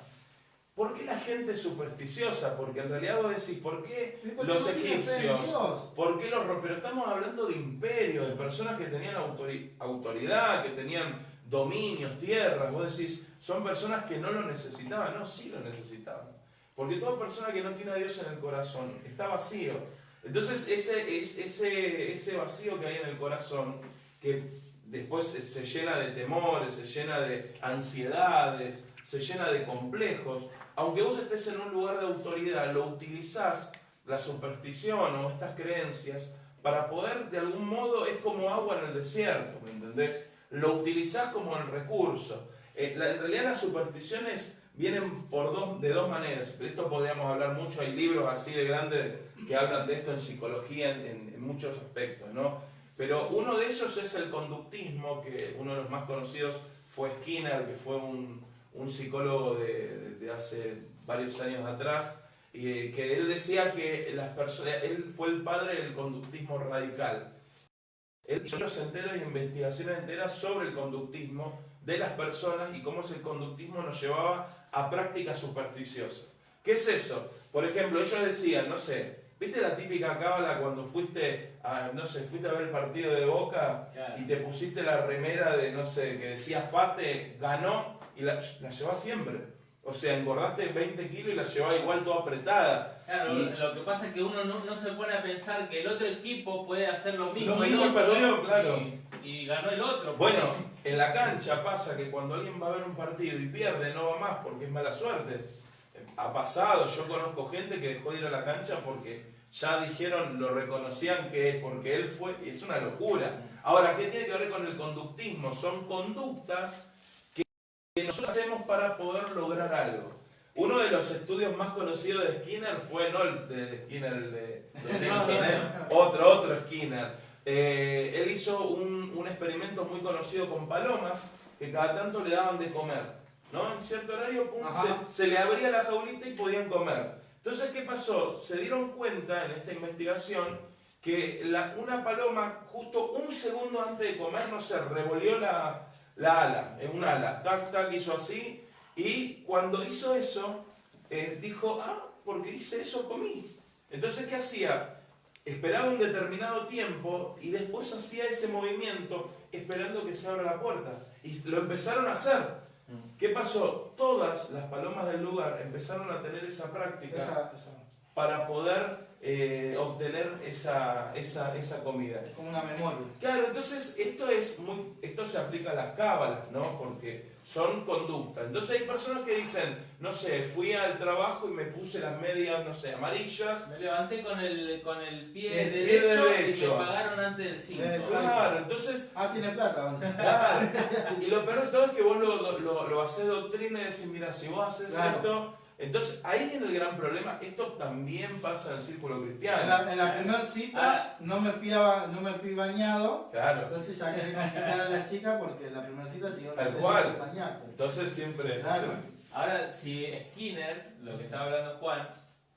A: ¿Por qué la gente es supersticiosa? Porque en realidad vos decís, ¿por qué
C: Porque
A: los
C: no tienen fe en
A: egipcios?
C: Dios.
A: ¿Por qué pero estamos hablando de imperio, de personas que tenían autoridad, que tenían dominios, tierras. Vos decís, son personas que no lo necesitaban. No, sí lo necesitaban. Porque toda persona que no tiene a Dios en el corazón está vacío. Entonces ese vacío que hay en el corazón, que después se llena de temores, se llena de ansiedades, se llena de complejos, aunque vos estés en un lugar de autoridad, lo utilizás, la superstición o estas creencias, para poder, de algún modo, es como agua en el desierto, ¿me entendés? Lo utilizás como el recurso. En realidad las supersticiones vienen de dos maneras. De esto podríamos hablar mucho, hay libros así de grandes que hablan de esto en psicología en muchos aspectos, ¿no? Pero uno de ellos es el conductismo, que uno de los más conocidos fue Skinner, que fue un psicólogo de hace varios años atrás, y que él decía que las personas, él fue el padre del conductismo radical. Él hizo libros enteros y investigaciones enteras sobre el conductismo de las personas y cómo ese conductismo nos llevaba a prácticas supersticiosas. ¿Qué es eso? Por ejemplo, ellos decían, no sé, ¿viste la típica cábala cuando fuiste a ver el partido de Boca y te pusiste la remera de, no sé, que decía Fate, ganó y la llevás siempre? O sea, engordaste 20 kilos y la llevaba igual toda apretada.
B: Claro, lo que pasa es que uno no se pone a pensar que el otro equipo puede hacer lo mismo.
A: Lo mismo
B: el otro,
A: perdió, claro.
B: Y ganó el otro.
A: Bueno, en la cancha pasa que cuando alguien va a ver un partido y pierde, no va más porque es mala suerte. Ha pasado, yo conozco gente que dejó de ir a la cancha porque ya dijeron, lo reconocían porque él fue, y es una locura. Ahora, ¿qué tiene que ver con el conductismo? Son conductas que nosotros hacemos para poder lograr algo. Uno de los estudios más conocidos de Skinner fue, no el de Skinner, el de los Simpsons, otro Skinner. Él hizo un experimento muy conocido con palomas que cada tanto le daban de comer, ¿no? En cierto horario se le abría la jaulita y podían comer. Entonces, ¿qué pasó? Se dieron cuenta en esta investigación que una paloma justo un segundo antes de comer, no sé, revolvió la ala, en un ala, tac, tac, hizo así, y cuando hizo eso, dijo, porque hice eso, comí. Entonces, ¿qué hacía? Esperaba un determinado tiempo y después hacía ese movimiento esperando que se abra la puerta. Y lo empezaron a hacer. ¿Qué pasó? Todas las palomas del lugar empezaron a tener esa práctica para poder obtener esa comida.
C: Es como una memoria.
A: Claro, entonces esto se aplica a las cábalas, ¿no? Porque son conductas. Entonces hay personas que dicen, no sé, fui al trabajo y me puse las medias, no sé, amarillas.
B: Me levanté con el pie
A: El pie
B: derecho
A: derecho.
B: y me pagaron antes del 5.
A: Claro, entonces...
C: Tiene plata.
A: Claro. Y lo peor de todo es que vos lo haces doctrina y decís, mira, si vos haces esto... Entonces ahí viene el gran problema. Esto también pasa en el círculo cristiano.
C: En la primera cita no me fui bañado.
A: Claro.
C: Entonces ya quería conquistar a la chica porque en la primera cita te digo
A: Tal
C: que
A: cual.
C: bañarte.
A: Entonces siempre...
C: Claro.
B: Ahora, si Skinner, lo que estaba hablando Juan,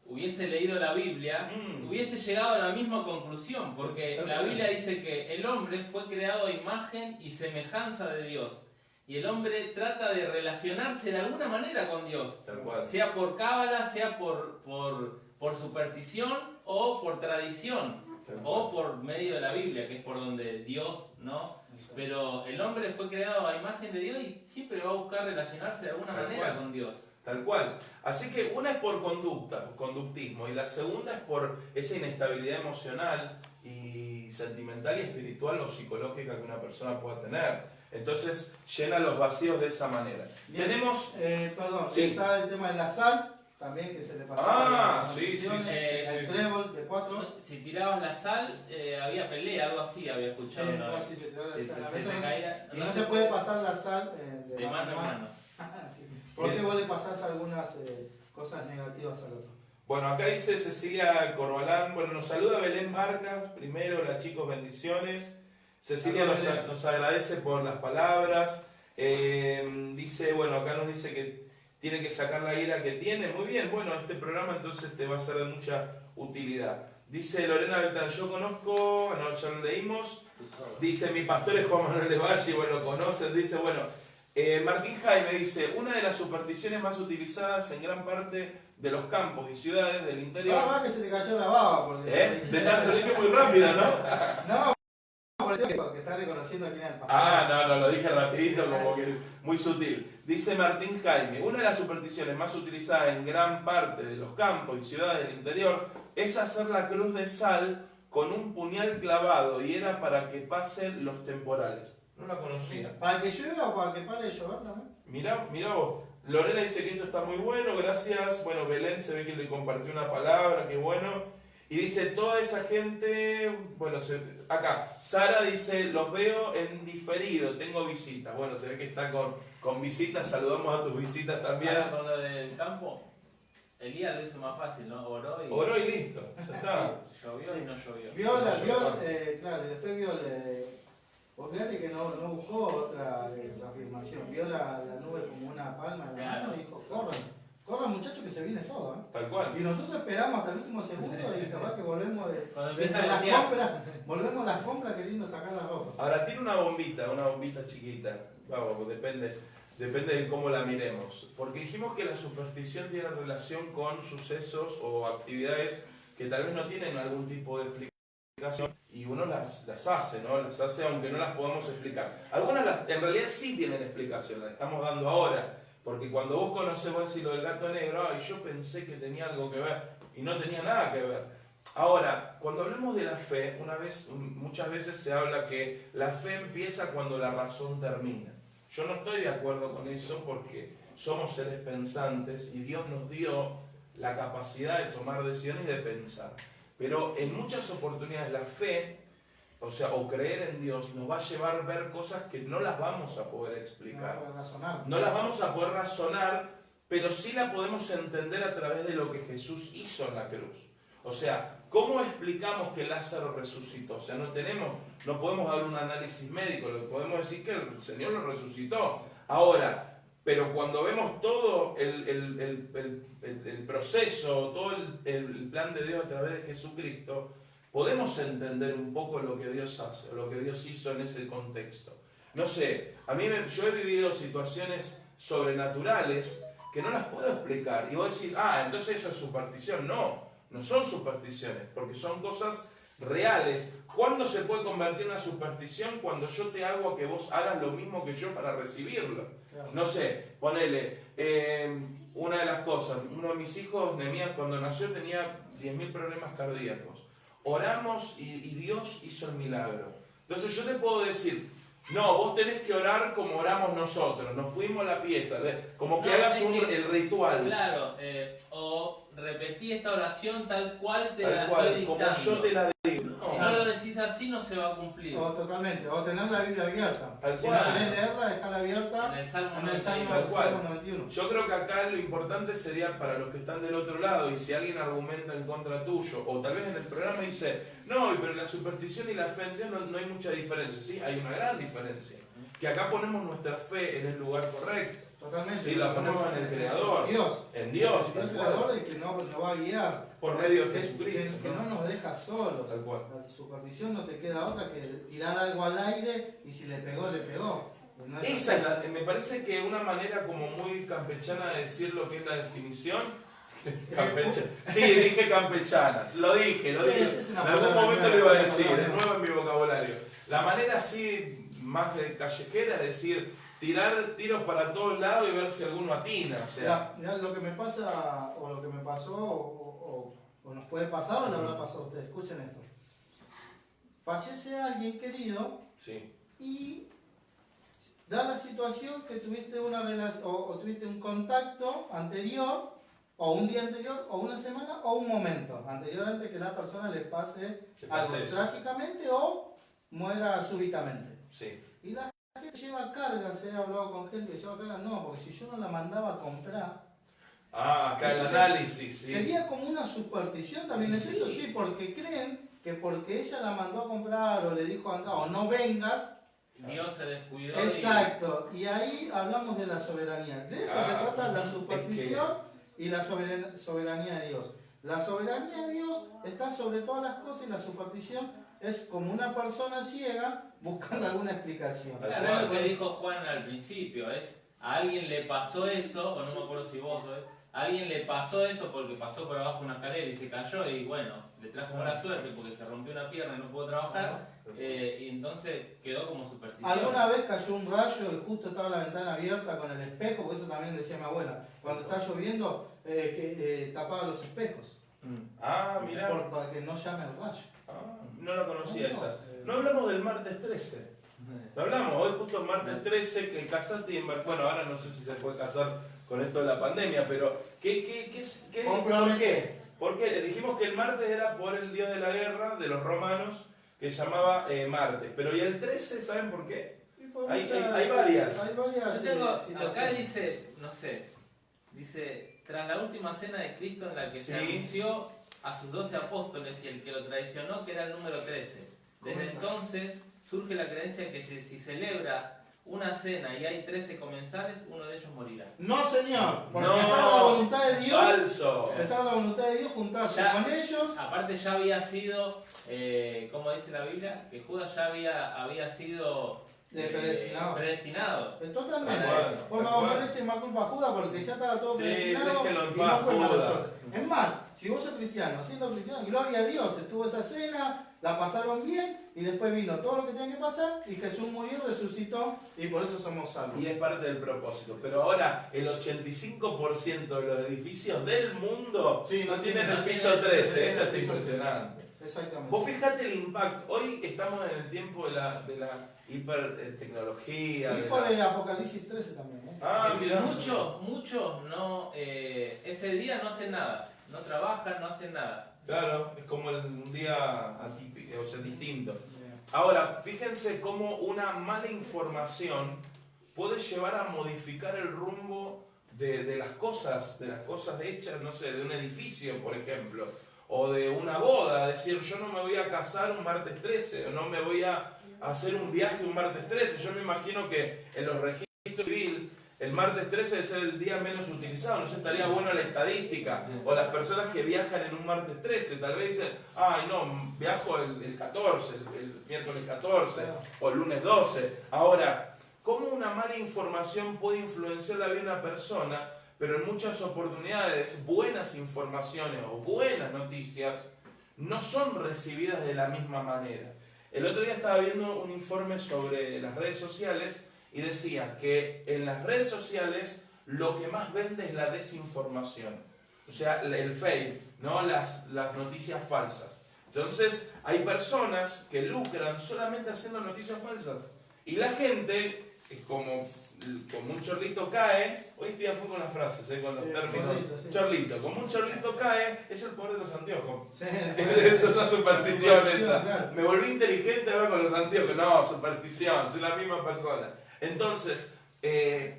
B: hubiese leído la Biblia, hubiese llegado a la misma conclusión, porque la Biblia dice que el hombre fue creado a imagen y semejanza de Dios. Y el hombre trata de relacionarse de alguna manera con Dios,
A: Tal cual.
B: sea por cábala, sea por superstición o por tradición, o por medio de la Biblia, que es por donde Dios, ¿no? Pero el hombre fue creado a imagen de Dios y siempre va a buscar relacionarse de alguna manera con Dios.
A: Tal cual. Así que una es por conductismo, y la segunda es por esa inestabilidad emocional y sentimental y espiritual o psicológica que una persona pueda tener. Entonces llena los vacíos de esa manera.
C: Bien.
A: Tenemos...
C: Perdón,
A: Sí.
C: está el tema de la sal, también que se le pasó.
A: Sí.
C: El trébol de 4.
B: Si tirabas la sal, había pelea, algo así había escuchado. ¿No?
C: Sí, se tiraba la
B: Si
C: sal. A
B: se
C: veces
B: te caía,
C: y no se puede pasar la sal
B: de mano en mano.
C: Sí. Porque vos le pasás algunas cosas negativas al otro.
A: Bueno, acá dice Cecilia Corbalán, bueno, nos saluda Belén Barcas, primero, hola chicos, bendiciones. Cecilia nos agradece por las palabras, dice, bueno, acá nos dice que tiene que sacar la ira que tiene, muy bien, bueno, este programa entonces te va a ser de mucha utilidad. Dice Lorena Beltrán, yo conozco, no, ya lo leímos, dice, mi pastor es Juan Manuel de Valle, bueno, lo conocen, dice, bueno, Martín Jaime dice, una de las supersticiones más utilizadas en gran parte de los campos y ciudades del interior...
C: que se te cayó la baba. Porque
A: De tanto, lo dije muy rápido, ¿no?
C: No, que está reconociendo quién es el pastor.
A: No, lo dije rapidito, como que muy sutil. Dice Martín Jaime, una de las supersticiones más utilizadas en gran parte de los campos y ciudades del interior es hacer la cruz de sal con un puñal clavado y era para que pasen los temporales. No la conocía.
C: ¿Para que llueva o para que pare de llover también?
A: Mirá vos. Lorena dice que esto está muy bueno, gracias. Bueno, Belén se ve que le compartió una palabra, qué bueno. Y dice, toda esa gente, bueno, acá, Sara dice, los veo en diferido, tengo visitas. Bueno, se ve que está con visitas, saludamos a tus visitas también.
B: Ahora con lo del campo, Elías lo hizo más fácil, ¿no?
A: Oró y listo, ya está.
B: Llovió y no llovió.
C: Claro, y después vio Vos fíjate que no buscó otra afirmación, vio la nube como una palma en la mano y dijo, corran muchachos que se viene todo.
A: Tal cual.
C: Y nosotros esperamos hasta el último segundo y capaz que volvemos
B: Cuando
C: desde
B: empieza
C: las
B: a
C: compras, volvemos a las compras queriendo sacar la ropa.
A: Ahora tiene una bombita chiquita, vamos, depende de cómo la miremos. Porque dijimos que la superstición tiene relación con sucesos o actividades que tal vez no tienen algún tipo de explicación y uno las hace, ¿no? Las hace aunque no las podamos explicar. Algunas en realidad sí tienen explicación, las estamos dando ahora. Porque cuando vos conocés, vos decís lo del gato negro, yo pensé que tenía algo que ver y no tenía nada que ver. Ahora, cuando hablamos de la fe, muchas veces se habla que la fe empieza cuando la razón termina. Yo no estoy de acuerdo con eso porque somos seres pensantes y Dios nos dio la capacidad de tomar decisiones y de pensar. Pero en muchas oportunidades la fe, o creer en Dios, nos va a llevar a ver cosas que no las vamos a poder explicar. No las vamos a poder razonar, pero sí la podemos entender a través de lo que Jesús hizo en la cruz. O sea, ¿cómo explicamos que Lázaro resucitó? O sea, no podemos dar un análisis médico, lo que podemos decir que el Señor lo resucitó. Ahora, pero cuando vemos todo el proceso, todo el plan de Dios a través de Jesucristo, podemos entender un poco lo que Dios hace, lo que Dios hizo en ese contexto. No sé, yo he vivido situaciones sobrenaturales que no las puedo explicar. Y vos decís, entonces eso es superstición. No, no son supersticiones, porque son cosas reales. ¿Cuándo se puede convertir en una superstición? Cuando yo te hago a que vos hagas lo mismo que yo para recibirlo.
C: Claro.
A: No sé, ponele, una de las cosas, uno de mis hijos, Nehemías, cuando nació tenía 10.000 problemas cardíacos. Oramos y Dios hizo el milagro. Entonces yo te puedo decir, no, vos tenés que orar como oramos nosotros, nos fuimos a la pieza, como que hagas el ritual.
B: Claro, o repetí esta oración tal cual te la
A: cual,
B: estoy
A: como
B: dictando.
A: yo te la digo.
B: Si no lo decís así, no se va a cumplir.
C: Totalmente, o tener la Biblia abierta.
A: Tal
C: Si
A: cual.
C: no querés leerla, dejarla abierta
B: En el Salmo
C: en el Salmo 91.
A: Yo creo que acá lo importante sería para los que están del otro lado, y si alguien argumenta en contra tuyo, o tal vez en el programa dice, no, pero la superstición y la fe en Dios no hay mucha diferencia. Sí, hay una gran diferencia. Que acá ponemos nuestra fe en el lugar correcto.
C: Totalmente.
A: Sí, la ponemos en el Creador.
C: Dios.
A: En Dios.
C: El
A: Tal
C: Creador
A: cual.
C: y que nos va a guiar.
A: Por medio de
C: Que
A: Jesucristo.
C: no nos deja solos.
A: Tal cual.
C: La superstición no te queda otra que tirar algo al aire y si le pegó, le pegó. No es
A: Esa
C: así.
A: es me parece que una manera como muy campechana de decir lo que es la definición. Sí, dije campechanas, lo dije.
C: Esa es
A: En
C: una
A: algún
C: palabra
A: momento
C: nueva,
A: lo iba a
C: una
A: decir,
C: palabra
A: es nuevo en mi vocabulario. La manera así, más de callejera, es decir, tirar tiros para todos lados y ver si alguno atina. O sea,
C: Mirá, lo que me pasa, o lo que me pasó, o nos puede pasar, o le habrá pasado a ustedes. Escuchen esto. Fallece alguien querido
A: sí.
C: y da la situación que tuviste una relación, o tuviste un contacto anterior, o un día anterior, o una semana, o un momento anterior antes que la persona le pase algo
A: eso.
C: trágicamente o muera súbitamente.
A: Sí.
C: Y la gente lleva cargas, he hablado con gente que lleva cargas, no, porque si yo no la mandaba a comprar,
A: Acá el
C: eso
A: análisis, sí.
C: sería como una superstición también, es
A: Sí.
C: eso sí, porque creen que porque ella la mandó a comprar o le dijo anda o no vengas.
B: Dios se descuidó.
C: Exacto, y ahí hablamos de la soberanía. De eso se trata la
A: es
C: superstición y la soberanía de Dios. La soberanía de Dios está sobre todas las cosas y la superstición es como una persona ciega buscando alguna explicación.
B: Claro, es lo que dijo Juan al principio, es a alguien le pasó eso, o no me acuerdo si vos, a alguien le pasó eso porque pasó por abajo una escalera y se cayó y bueno, le trajo mala suerte porque se rompió una pierna y no pudo trabajar, y entonces quedó como superstición.
C: Alguna vez cayó un rayo y justo estaba la ventana abierta con el espejo, porque eso también decía mi abuela, cuando está lloviendo tapaba los espejos,
A: Mirá.
C: para que no llame el rayo.
A: No la conocía
C: No,
A: esa. No hablamos del martes 13. No hablamos, hoy justo martes 13, que casaste y bueno, ahora no sé si se puede casar con esto de la pandemia, pero ¿por qué? Porque dijimos que el martes era por el día de la guerra de los romanos, que se llamaba martes, pero ¿y el 13 saben por qué? Hay varias.
B: Yo tengo, acá
C: situaciones.
B: dice, no sé, dice, tras la última cena de Cristo en la que se
A: Sí.
B: anunció a sus 12 apóstoles y el que lo traicionó, que era el número 13. Desde entonces surge la creencia que si celebra una cena y hay 13 comensales, uno de ellos morirá.
C: No, señor, porque
A: No,
C: estaba la voluntad de Dios.
A: Falso.
C: Estaba la voluntad de Dios juntarse
B: Ya.
C: con ellos.
B: Aparte ya había sido, como dice la Biblia, que Judas ya había sido predestinado.
C: Totalmente.
B: Para eso.
C: Por favor, no le echen más culpa a Judas porque ya estaba todo
A: Sí,
C: predestinado
A: déjelo en
C: y
A: paz,
C: no fue mala
A: Judas.
C: suerte. Es más, si vos sos cristiano, siendo cristiano, gloria a Dios, estuvo esa cena, la pasaron bien y después vino todo lo que tenía que pasar y Jesús murió, resucitó y por eso somos salvos.
A: Y es parte del propósito. Pero ahora el 85% de los edificios del mundo
C: Sí,
A: no tienen el
B: no
A: piso
B: tienen
A: 13. Esto
C: el
A: es
C: piso
A: impresionante.
C: Exactamente.
A: Vos fijate el impacto. Hoy estamos en el tiempo de la hipertecnología.
C: Y por el Apocalipsis 13 también.
B: Y
A: mirá.
B: muchos no, ese día no hacen nada, no trabajan, no hacen nada.
A: Claro, es como un día atípico, o sea, distinto. Ahora, fíjense cómo una mala información puede llevar a modificar el rumbo de las cosas hechas, no sé, de un edificio, por ejemplo, o de una boda. Decir, yo no me voy a casar un martes 13, o no me voy a hacer un viaje un martes 13. Yo me imagino que en los registros civiles el martes 13 debe ser el día menos utilizado, no sé, estaría bueno la estadística, o las personas que viajan en un martes 13, tal vez dicen, ay no, viajo el 14, el miércoles 14, o el lunes 12. Ahora, ¿cómo una mala información puede influenciar la vida de una persona pero en muchas oportunidades buenas informaciones o buenas noticias no son recibidas de la misma manera. El otro día estaba viendo un informe sobre las redes sociales y decía que en las redes sociales lo que más vende es la desinformación, o sea, el fake, ¿no? Las noticias falsas. Entonces, hay personas que lucran solamente haciendo noticias falsas. Y la gente, como un chorlito cae, hoy estoy a full con las frases, con los términos.
C: Sí.
A: Chorlito, como un chorlito cae, es el poder de los anteojos.
C: Sí.
A: Es una superstición esa.
C: Claro.
A: Me volví inteligente ahora con los anteojos. No, superstición, soy la misma persona. Entonces,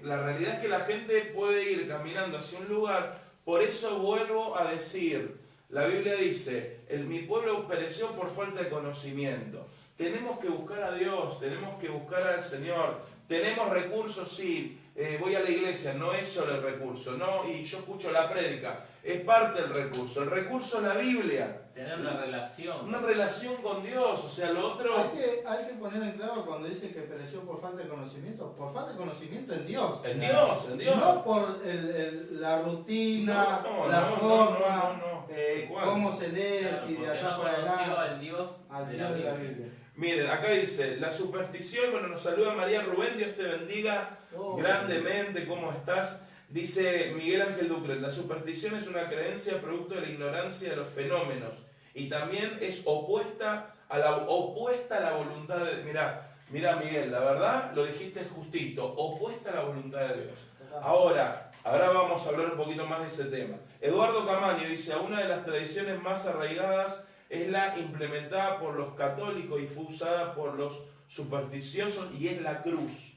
A: la realidad es que la gente puede ir caminando hacia un lugar. Por eso vuelvo a decir, la Biblia dice, mi pueblo pereció por falta de conocimiento. Tenemos que buscar a Dios, tenemos que buscar al Señor. Tenemos recursos, sí. Voy a la iglesia, no es solo el recurso, no, y yo escucho la prédica, es parte del recurso. El recurso es la Biblia.
B: Tener una relación.
A: Una relación con Dios, o sea, lo otro...
C: Hay que poner en claro cuando dice que pereció por falta de conocimiento en Dios.
A: En Dios, en Dios.
C: No por la rutina, la forma, cómo se lee,
B: Claro,
C: si de
B: porque
C: atrás
B: no
C: para
B: conoció
C: adelante,
B: al Dios
C: al
B: de
C: Dios
B: la
C: de la
B: Biblia.
C: Biblia.
A: Miren, acá dice, la superstición, bueno, nos saluda María Rubén, Dios te bendiga grandemente, ¿cómo estás? Dice Miguel Ángel Ducre, la superstición es una creencia producto de la ignorancia de los fenómenos y también es opuesta a la voluntad de... Mirá Miguel, la verdad lo dijiste justito, opuesta a la voluntad de Dios. Ahora vamos a hablar un poquito más de ese tema. Eduardo Camaño dice, una de las tradiciones más arraigadas es la implementada por los católicos y fue usada por los supersticiosos y es la cruz.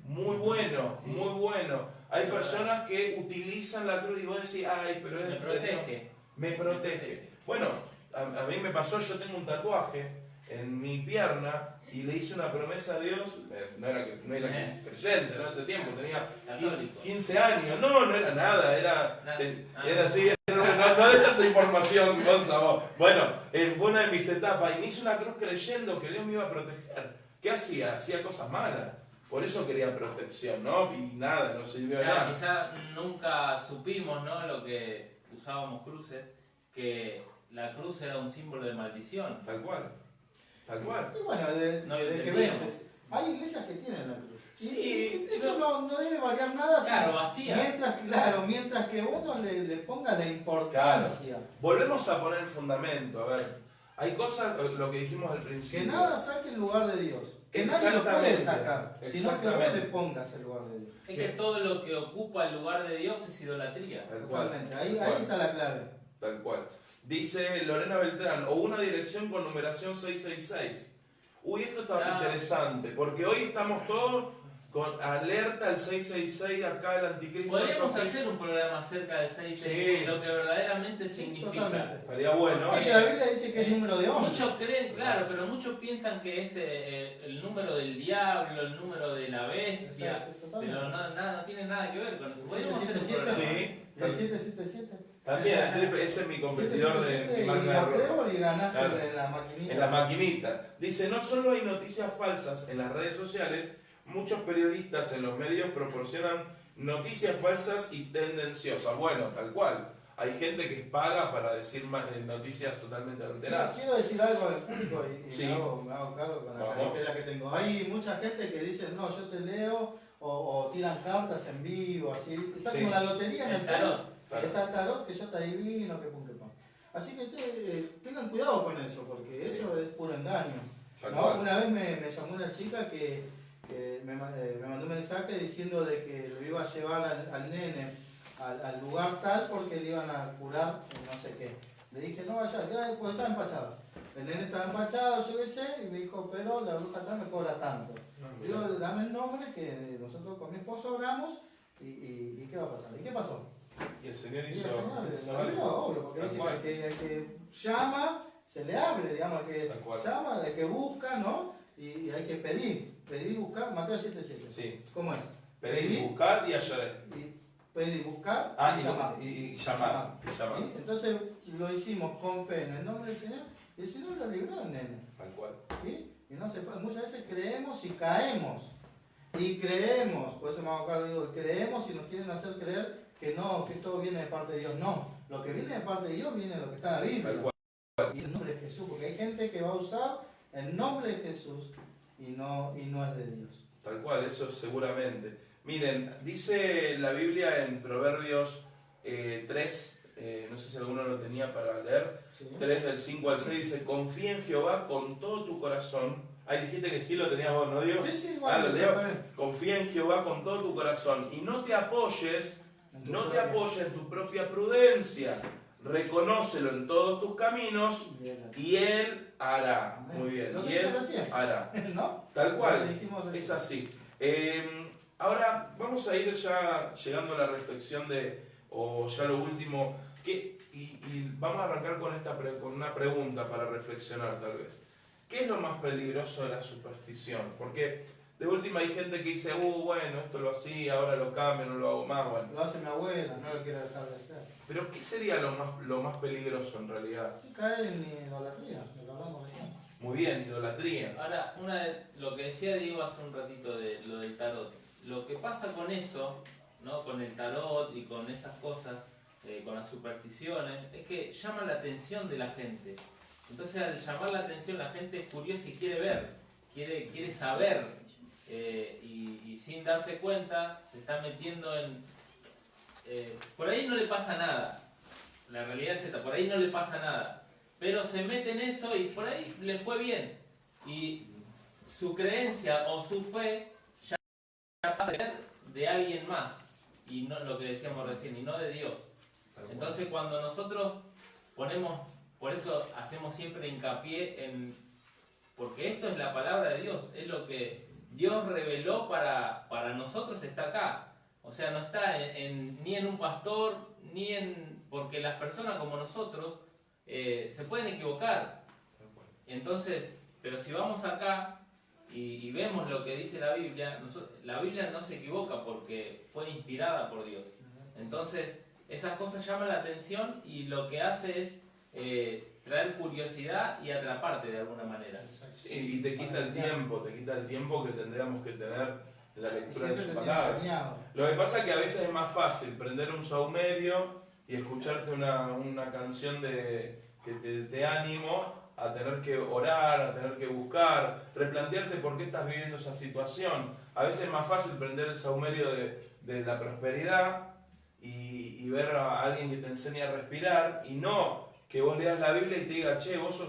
A: Muy bueno,
B: Sí.
A: muy bueno. Hay personas que utilizan la cruz y vos decís, ay, pero es
B: Me
A: el Señor.
B: protege.
A: Me protege. Bueno, a mí me pasó, yo tengo un tatuaje en mi pierna y le hice una promesa a Dios, no era creyente, ¿no? En ese tiempo tenía
B: Católico.
A: 15 años, no era nada, era
B: Nada.
A: así, no de tanta información, Gonzalo. Bueno, fue una de mis etapas y me hice una cruz creyendo que Dios me iba a proteger. ¿Qué hacía? Hacía cosas malas. Por eso quería protección, ¿no? Y nada, no sirvió de
B: Claro,
A: nada.
B: quizá nunca supimos, ¿no? Lo que usábamos cruces, que la cruz era un símbolo de maldición.
A: Tal cual. Tal cual.
C: Y bueno,
B: No lo
C: de que
B: entendíamos.
C: vences. Hay iglesias que tienen la cruz.
A: Sí,
C: Y eso no debe variar nada.
B: Claro,
C: si-
B: vacía.
C: mientras que uno le ponga la importancia.
A: Volvemos a poner el fundamento. A ver, hay cosas, lo que dijimos al
C: Que
A: principio.
C: nada saque el lugar de Dios. Que nadie lo puede
A: Exactamente,
C: sacar. Sino que vos
A: exactamente.
C: le pongas el lugar de Dios.
B: Es que todo lo que ocupa el lugar de Dios es idolatría.
A: Tal cual.
C: Totalmente.
A: Tal
C: Ahí
A: cual.
C: está la clave.
A: Tal cual. Dice Lorena Beltrán, o una dirección con numeración 666. Uy, esto está
B: Ah.
A: interesante, porque hoy estamos todos con alerta al 666, acá el anticristo.
B: Podríamos
A: el
B: hacer un programa acerca del 666,
A: Sí.
B: lo que verdaderamente significa.
C: Totalmente.
A: Estaría bueno.
C: Porque la Biblia dice que es número de 11.
B: Muchos creen, claro, pero muchos piensan que es el número del diablo, el número de la bestia, pero no tiene nada que ver con eso. Podríamos hacer un
C: 777.
B: programa.
A: Sí,
C: El 777.
A: también, ese es mi competidor de
C: 777
A: mi
C: y
A: marca de
C: la
A: ropa.
C: pruebo y ganás
A: Claro.
C: en la maquinita.
A: En la maquinita. Dice, no solo hay noticias falsas en las redes sociales, muchos periodistas en los medios proporcionan noticias falsas y tendenciosas. Bueno, tal cual. Hay gente que paga para decir noticias totalmente adulteradas.
C: Quiero decir algo al público y
A: Sí.
C: me hago cargo con la
A: Vamos.
C: caripela que tengo. Hay mucha gente que dice, no, yo te leo, o tiran cartas en vivo, así. Está
A: Sí.
C: como la lotería en el
B: tarot.
C: tarot. Está el tarot, que yo te adivino, que pum, que pum. Así que tengan cuidado con eso, porque
A: Sí.
C: eso es puro engaño.
A: Tal
C: ¿No?
A: cual.
C: Una vez me llamó una chica que me mandó un mensaje diciendo de que lo iba a llevar al nene al lugar tal porque le iban a curar no sé qué. Le dije, no vaya, porque estaba empachado. El nene estaba empachado, yo qué sé, y me dijo, pero la bruja acá me cobra tanto. Digo, dame el nombre que nosotros con mi esposo hablamos y ¿qué va a pasar? ¿Y qué pasó?
A: Y el Señor
C: Y el
A: hizo...
C: señor
A: hizo
C: lo
A: algo.
C: abrió, obvio, porque
A: Tal
C: dice
A: cual.
C: que el que llama, se le abre, digamos, el que
A: Tal cual.
C: llama, el que busca, ¿no? Y hay que pedir, buscar, Mateo 7:7.
A: Sí.
C: ¿Cómo es?
A: Pedir, buscar y hallaré.
C: Y pedir, buscar
A: Ah,
C: y llamar.
A: y llamar. Y llamar.
C: ¿Sí? Entonces lo hicimos con fe en el nombre del Señor y el Señor lo libró al nene.
A: Tal cual.
C: ¿Sí? Y no se puede. Muchas veces creemos y caemos. Y creemos, por eso me hago cargo, digo, creemos y nos quieren hacer creer que todo viene de parte de Dios. No, lo que viene de parte de Dios viene de lo que está en la Biblia.
A: Tal cual.
C: Y el nombre de Jesús, porque hay gente que va a usar el nombre de Jesús y no es de Dios.
A: Tal cual, eso seguramente. Miren, dice la Biblia en Proverbios 3, no sé si alguno lo tenía para leer,
C: ¿Sí?
A: 3 del 5 al 6, dice, confía en Jehová con todo tu corazón. Ahí dijiste que sí lo tenías vos, ¿no, Dios?
C: Sí, igual.
A: Lo leo. Confía en Jehová con todo tu corazón y no te apoyes en tu propia prudencia. Reconócelo en todos tus caminos y Él hará.
C: Amén.
A: Muy bien,
C: Lo
A: y
C: que
A: Él
C: recién.
A: hará.
C: ¿No?
A: Tal cual,
C: Lo que dijimos recién.
A: es así. Ahora vamos a ir ya llegando a la reflexión o ya lo último, y vamos a arrancar con una pregunta para reflexionar tal vez. ¿Qué es lo más peligroso de la superstición? Porque de última hay gente que dice, bueno, esto lo hacía, ahora lo cambio, no lo hago más, bueno.
C: Lo hace mi abuela, no lo quiero dejar de hacer.
A: Pero ¿qué sería lo más peligroso en realidad?
C: Sí, caer en idolatría, lo hablamos recién.
A: Muy bien, idolatría.
B: Ahora, lo que decía Diego hace un ratito de lo del tarot. Lo que pasa con eso, ¿no? Con el tarot y con esas cosas, con las supersticiones, es que llama la atención de la gente. Entonces, al llamar la atención, la gente es curiosa y quiere ver, quiere saber. Y sin darse cuenta, se está metiendo en... por ahí no le pasa nada. La realidad es esta, por ahí no le pasa nada. Pero se mete en eso y por ahí le fue bien. Y su creencia o su fe ya pasa a ser de alguien más. Y no lo que decíamos recién, y no de Dios. Entonces cuando nosotros ponemos, por eso hacemos siempre hincapié en, porque esto es la palabra de Dios, es lo que Dios reveló para nosotros, está acá. O sea, no está ni en un pastor, porque las personas como nosotros se pueden equivocar. Entonces, pero si vamos acá y vemos lo que dice la Biblia no se equivoca porque fue inspirada por Dios. Entonces, esas cosas llaman la atención y lo que hace es traer curiosidad y atraparte de alguna manera.
A: Sí, y te quita el tiempo que tendríamos que tener en la lectura de
C: Siempre
A: su
C: te
A: palabra.
C: tiene dañado.
A: Lo que pasa es que a veces es más fácil prender un saumerio y escucharte una canción que te dé ánimo, a tener que orar, a tener que buscar, replantearte por qué estás viviendo esa situación. A veces es más fácil prender el saumerio de la prosperidad y ver a alguien que te enseñe a respirar, y no que vos leas la Biblia y te diga, che, vos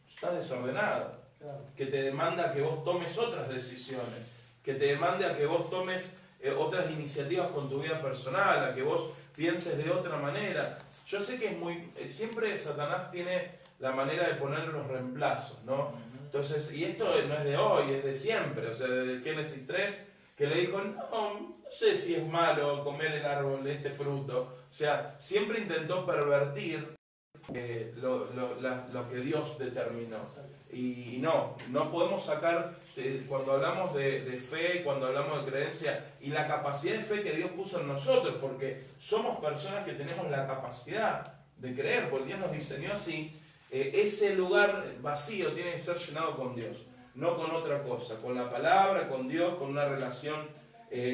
A: estás desordenado.
C: Claro.
A: Que te demanda que vos tomes otras decisiones, que te demande a que vos tomes otras iniciativas con tu vida personal, a que vos pienses de otra manera. Yo sé que siempre Satanás tiene la manera de poner los reemplazos, ¿no? Entonces, y esto no es de hoy, es de siempre, o sea, desde Génesis 3, que le dijo, no sé si es malo comer el árbol de este fruto. O sea, siempre intentó pervertir lo que Dios determinó. Y no podemos sacar, cuando hablamos de fe, cuando hablamos de creencia y la capacidad de fe que Dios puso en nosotros, porque somos personas que tenemos la capacidad de creer, porque Dios nos diseñó así, ese lugar vacío tiene que ser llenado con Dios, no con otra cosa, con la palabra, con Dios, con una relación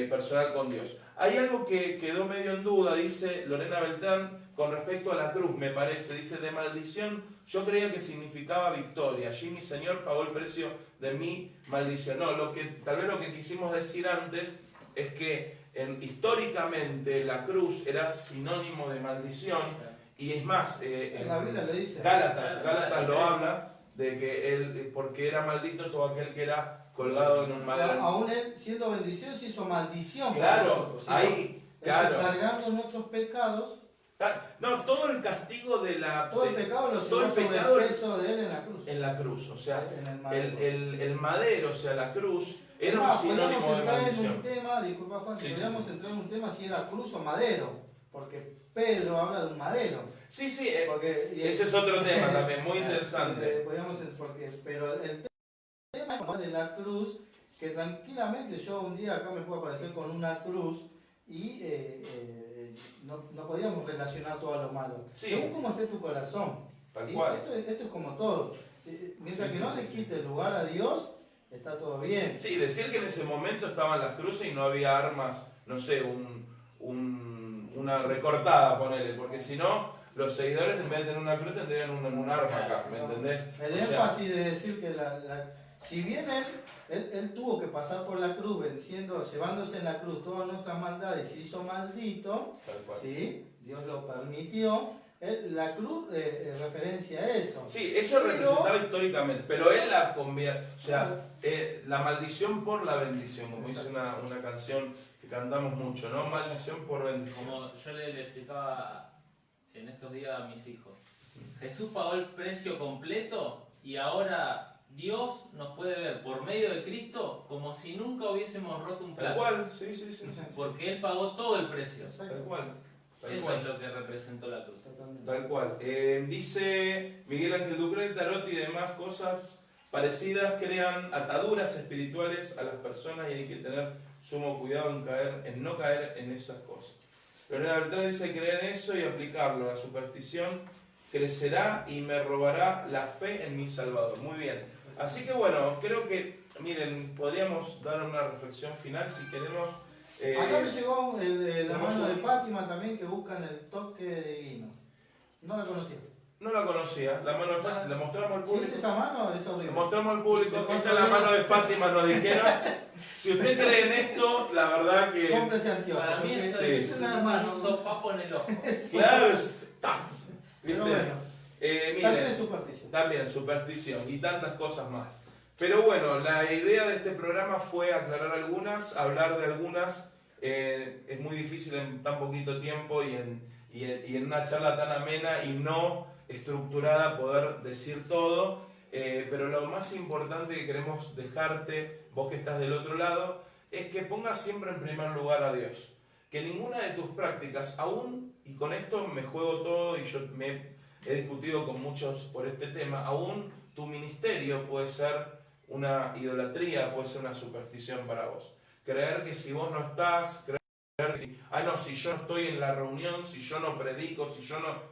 A: personal con Dios. Hay algo que quedó medio en duda, dice Lorena Beltrán, con respecto a la cruz, me parece. Dice, de maldición, yo creía que significaba victoria. Allí mi Señor pagó el precio de mi maldición. No, tal vez lo que quisimos decir antes es que históricamente la cruz era sinónimo de maldición. Y es más,
C: En la Biblia lo dice.
A: Gálatas lo habla, de que porque era maldito todo aquel que era colgado en un madero.
C: Aún él, siendo bendición, se hizo maldición.
A: Claro,
C: para nosotros.
A: ahí, claro.
C: Cargando nuestros pecados.
A: No, todo el castigo
C: Todo el pecado lo
A: todo
C: llevó
A: el
C: sobre
A: pecado
C: el peso de él en la cruz.
A: en la cruz, o sea,
C: En el madero.
A: el madero, o sea, la cruz, era un sinónimo de
C: podríamos entrar en
A: maldición.
C: un tema, disculpa Juan,
A: Sí,
C: podríamos
A: sí.
C: entrar en un tema si era cruz o madero, porque Pedro habla de un madero.
A: Sí,
C: Ese
A: es otro tema también, muy interesante.
C: Pero el tema de la cruz, que tranquilamente yo un día acá me puedo aparecer con una cruz y no podríamos relacionar todo a lo malo.
A: Sí.
C: Según cómo esté tu corazón.
A: Tal
C: ¿sí?
A: cual.
C: Esto es como todo. Mientras
A: Sí,
C: que no
A: sí,
C: le
A: sí.
C: quite lugar a Dios, está todo bien.
A: Sí, decir que en ese momento estaban las cruces y no había armas, no sé, un una recortada, ponele, porque si no, los seguidores en vez de tener una cruz tendrían un arma acá, ¿me entendés?
C: El énfasis de decir que si bien él tuvo que pasar por la cruz venciendo, llevándose en la cruz todas nuestras maldades y se hizo maldito, ¿sí? Dios lo permitió. La cruz referencia a eso.
A: Sí, eso es representado históricamente, pero él la convierte, o sea, la maldición por la bendición, como dice una canción que cantamos mucho, ¿no? Maldición por bendición.
B: Como yo le explicaba en estos días a mis hijos, Jesús pagó el precio completo y ahora Dios nos puede ver por medio de Cristo como si nunca hubiésemos roto un plato.
A: Tal cual, sí.
B: Porque Él pagó todo el precio.
A: Tal cual.
B: Eso es lo que representó la cruz.
A: Tal cual. Dice Miguel Ángel Ducre, el tarot y demás cosas parecidas crean ataduras espirituales a las personas y hay que tener sumo cuidado en no caer en esas cosas. Lorena Beltrán dice creer en eso y aplicarlo. La superstición crecerá y me robará la fe en mi Salvador. Muy bien. Así que bueno, creo que, miren, podríamos dar una reflexión final si queremos.
C: Acá me llegó la mano de Fátima también, que buscan el toque divino. No la conocía.
A: No la conocía. La mano de Fátima, la mostramos al
C: Si
A: público.
C: es esa mano, es horrible.
A: La mostramos al público. Esta es la mano de Fátima, nos dijeron. Si usted cree en esto, la verdad que.
C: Cómprese anteojos.
B: Para mí eso
C: es una mano.
B: un sopapo en el ojo.
A: Claro, es.
C: Pero bueno, también
A: Miren,
C: es superstición.
A: también superstición y tantas cosas más. Pero bueno, la idea de este programa fue aclarar algunas, hablar de algunas. Es muy difícil en tan poquito tiempo y en una charla tan amena y no estructurada poder decir todo, pero lo más importante que queremos dejarte, vos que estás del otro lado, es que pongas siempre en primer lugar a Dios. Que ninguna de tus prácticas, aún, y con esto me juego todo y yo he discutido con muchos por este tema, aún tu ministerio puede ser una idolatría, puede ser una superstición para vos. Creer que si vos no estás, creer que si, si yo no estoy en la reunión, si yo no predico, si yo no.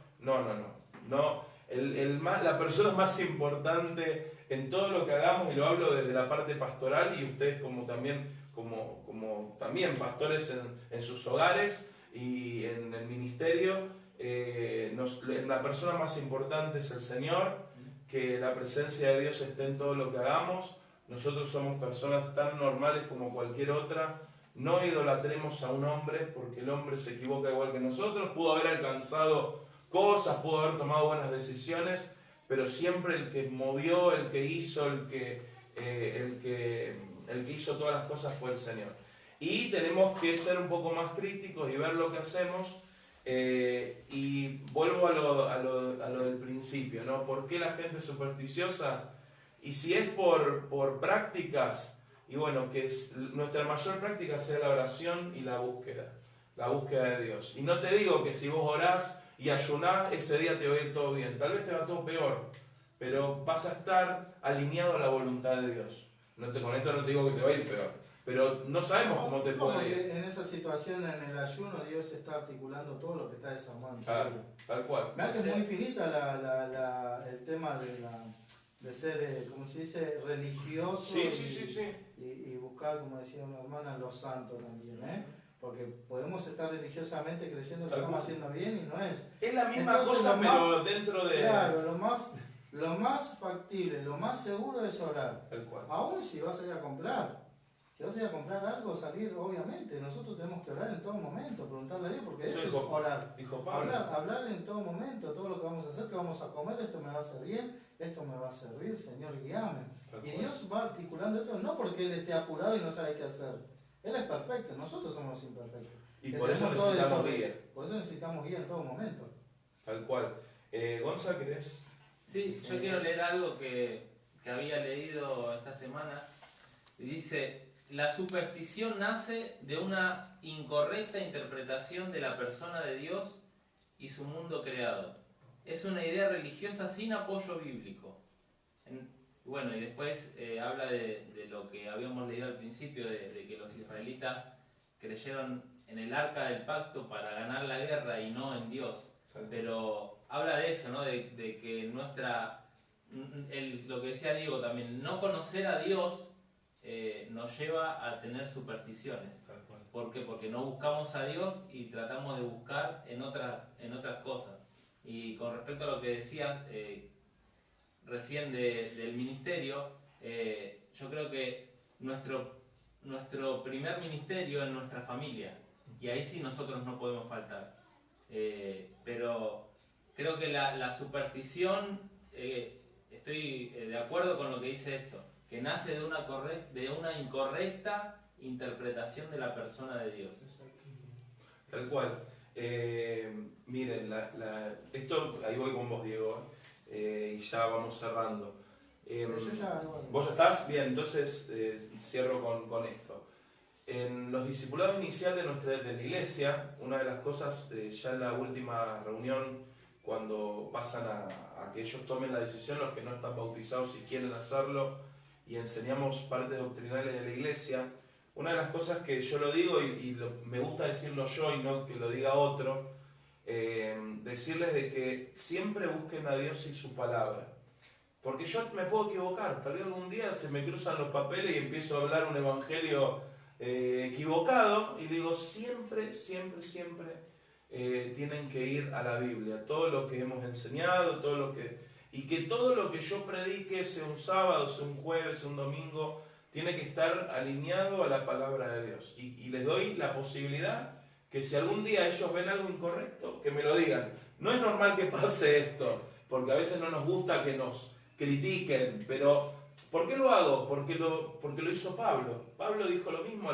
A: La persona más importante en todo lo que hagamos, y lo hablo desde la parte pastoral, y ustedes como también pastores en sus hogares y en el ministerio, la persona más importante es el Señor, que la presencia de Dios esté en todo lo que hagamos. Nosotros somos personas tan normales como cualquier otra. No idolatremos a un hombre porque el hombre se equivoca igual que nosotros. Pudo haber alcanzado cosas, pudo haber tomado buenas decisiones, pero siempre el que movió, el que hizo, el que hizo todas las cosas fue el Señor. Y tenemos que ser un poco más críticos y ver lo que hacemos. Y vuelvo a lo del principio, ¿no? ¿Por qué la gente es supersticiosa? Y si es por prácticas, y bueno, que nuestra mayor práctica sea la oración y la búsqueda de Dios. Y no te digo que si vos orás y ayunás, ese día te va a ir todo bien. Tal vez te va todo peor, pero vas a estar alineado a la voluntad de Dios. Con esto no te digo que te va a ir peor, pero no sabemos cómo te puede ir.
C: En esa situación, en el ayuno, Dios está articulando todo lo que está desarmando.
A: Claro, tal cual.
C: Me hace muy finita el tema de ser, como se dice, religioso.
A: Sí.
C: Y buscar, como decía una hermana, los santos también, ¿eh? Porque podemos estar religiosamente creyendo que estamos haciendo bien y no es.
A: Es la misma
C: Entonces,
A: cosa, pero dentro de...
C: Claro, lo más factible, lo más seguro es orar.
A: Tal cual.
C: Aún si vas a ir a comprar. Si vas a ir a comprar algo, salir, obviamente, nosotros tenemos que orar en todo momento, preguntarle a Dios, porque eso es orar.
A: Dijo Pablo.
C: Hablar en todo momento, todo lo que vamos a hacer, que vamos a comer, esto me va a hacer bien, esto me va a servir, Señor, guíame. Y Dios va articulando eso, no porque Él esté apurado y no sabe qué hacer. Él es perfecto, nosotros somos los imperfectos.
A: Y por eso necesitamos guía.
C: Por eso necesitamos guía en todo momento.
A: Tal cual. Gonza, ¿querés?
B: Sí, yo quiero leer algo que había leído esta semana. Y dice: la superstición nace de una incorrecta interpretación de la persona de Dios y su mundo creado. Es una idea religiosa sin apoyo bíblico. Bueno, y después habla de lo que habíamos leído al principio, de que los israelitas creyeron en el arca del pacto para ganar la guerra y no en Dios. Pero habla de eso, ¿no? De que lo que decía Diego también, no conocer a Dios nos lleva a tener supersticiones.
A: Tal cual.
B: ¿Por qué? Porque no buscamos a Dios y tratamos de buscar en otras cosas. Y con respecto a lo que decían recién del ministerio, yo creo que nuestro primer ministerio es nuestra familia. Y ahí sí nosotros no podemos faltar. Pero creo que la superstición, estoy de acuerdo con lo que dice esto, que nace de una incorrecta interpretación de la persona de Dios.
A: Tal cual. Miren, esto, ahí voy con vos, Diego, y ya vamos cerrando.
C: Pero yo ya, bueno.
A: ¿Vos ya estás? Bien, entonces cierro con esto. En los discipulados iniciales de la iglesia, una de las cosas, ya en la última reunión, cuando pasan a que ellos tomen la decisión, los que no están bautizados, si quieren hacerlo, y enseñamos partes doctrinales de la iglesia, una de las cosas que yo lo digo me gusta decirlo yo y no que lo diga otro, decirles de que siempre busquen a Dios y su palabra. Porque yo me puedo equivocar, tal vez algún día se me cruzan los papeles y empiezo a hablar un evangelio equivocado y digo siempre tienen que ir a la Biblia, todo lo que hemos enseñado, y que todo lo que yo predique, sea un sábado, sea un jueves, sea un domingo, tiene que estar alineado a la palabra de Dios. Y les doy la posibilidad que si algún día ellos ven algo incorrecto, que me lo digan. No es normal que pase esto, porque a veces no nos gusta que nos critiquen, pero ¿por qué lo hago? Porque lo hizo Pablo. Pablo dijo lo mismo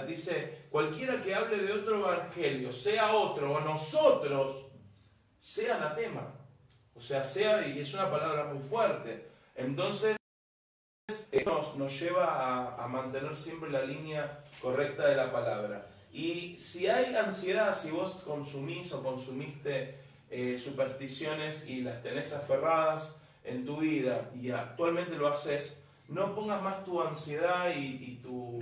A: dice, cualquiera que hable de otro evangelio, sea otro o nosotros, sea anatema. O sea, y es una palabra muy fuerte. Entonces, nos lleva a mantener siempre la línea correcta de la palabra. Y si hay ansiedad, si vos consumís o consumiste supersticiones y las tenés aferradas en tu vida y actualmente lo haces, no pongas más tu ansiedad y tu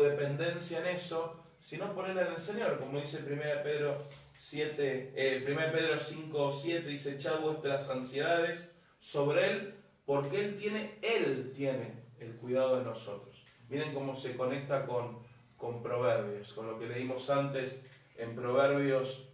A: dependencia en eso, sino ponerla en el Señor, como dice 1 Pedro 5:7, dice, echad vuestras ansiedades sobre Él, porque Él tiene el cuidado de nosotros. Miren cómo se conecta con Proverbios, con lo que leímos antes en Proverbios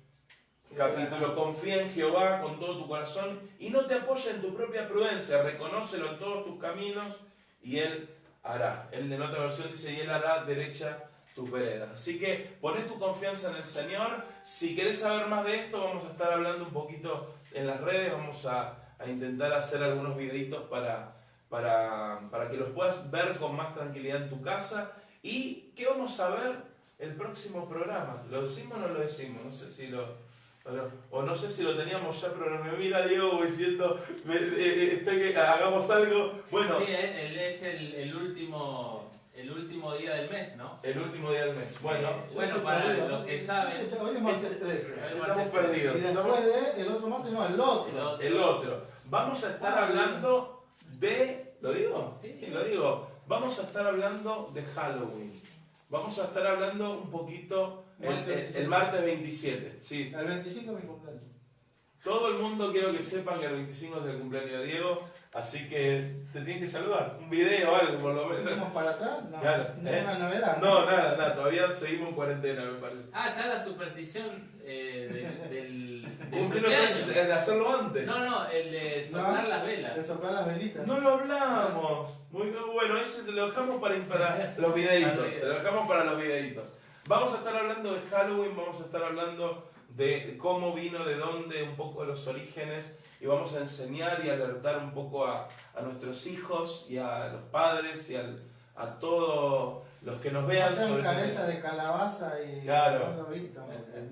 A: capítulo. Confía en Jehová con todo tu corazón y no te apoyes en tu propia prudencia, reconócelo en todos tus caminos y Él hará. Él en otra versión dice, y Él hará derecha tus veredas. Así que poné tu confianza en el Señor. Si querés saber más de esto, vamos a estar hablando un poquito en las redes, vamos a intentar hacer algunos videitos para que los puedas ver con más tranquilidad en tu casa. ¿Y qué vamos a ver el próximo programa? ¿Lo decimos o no lo decimos? No sé si no sé si lo teníamos ya programado. Mira, Diego, diciendo, hagamos algo. Bueno,
B: sí, es el último día del mes, ¿no?
A: El último día del mes. Bueno,
B: para los que saben,
C: Hoy es martes 13.
A: Estamos perdidos.
C: Y después el otro martes, no, el otro.
A: El otro. Vamos a estar hablando de... ¿Lo digo?
B: Sí,
A: lo digo. Vamos a estar hablando de Halloween. Vamos a estar hablando un poquito el martes 27. Sí.
C: El 25 es mi cumpleaños.
A: Todo el mundo quiero que sepan que el 25 es el cumpleaños de Diego, así que te tienen que saludar. Un video o algo, por lo menos.
C: ¿Vamos para atrás? No.
A: Claro,
C: Ninguna novedad.
A: No, nada. Todavía seguimos en cuarentena, me parece.
B: está la superstición del
A: Cumpleaños, de hacerlo antes.
B: No, el de soplar las velas.
C: De soplar las velitas.
A: No lo hablamos. Muy bueno, ese lo dejamos para los videitos. Lo dejamos para los videitos. Vamos a estar hablando de Halloween, vamos a estar hablando de cómo vino, de dónde, un poco de los orígenes, y vamos a enseñar y alertar un poco a nuestros hijos y a los padres y a todos los que nos vean.
C: Hacer una cabeza de calabaza y
A: claro,
C: no lo he visto,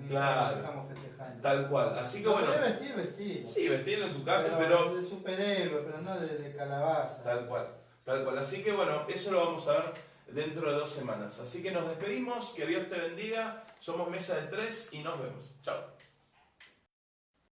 A: claro,
C: estamos festejando.
A: Tal cual, así que bueno.
C: Vestir.
A: Sí, vestirlo en tu casa, pero
C: de superhéroe, pero no de calabaza.
A: Tal cual. Así que bueno, eso lo vamos a ver dentro de 2 semanas. Así que nos despedimos, que Dios te bendiga. Somos Mesa de 3 y nos vemos. Chao.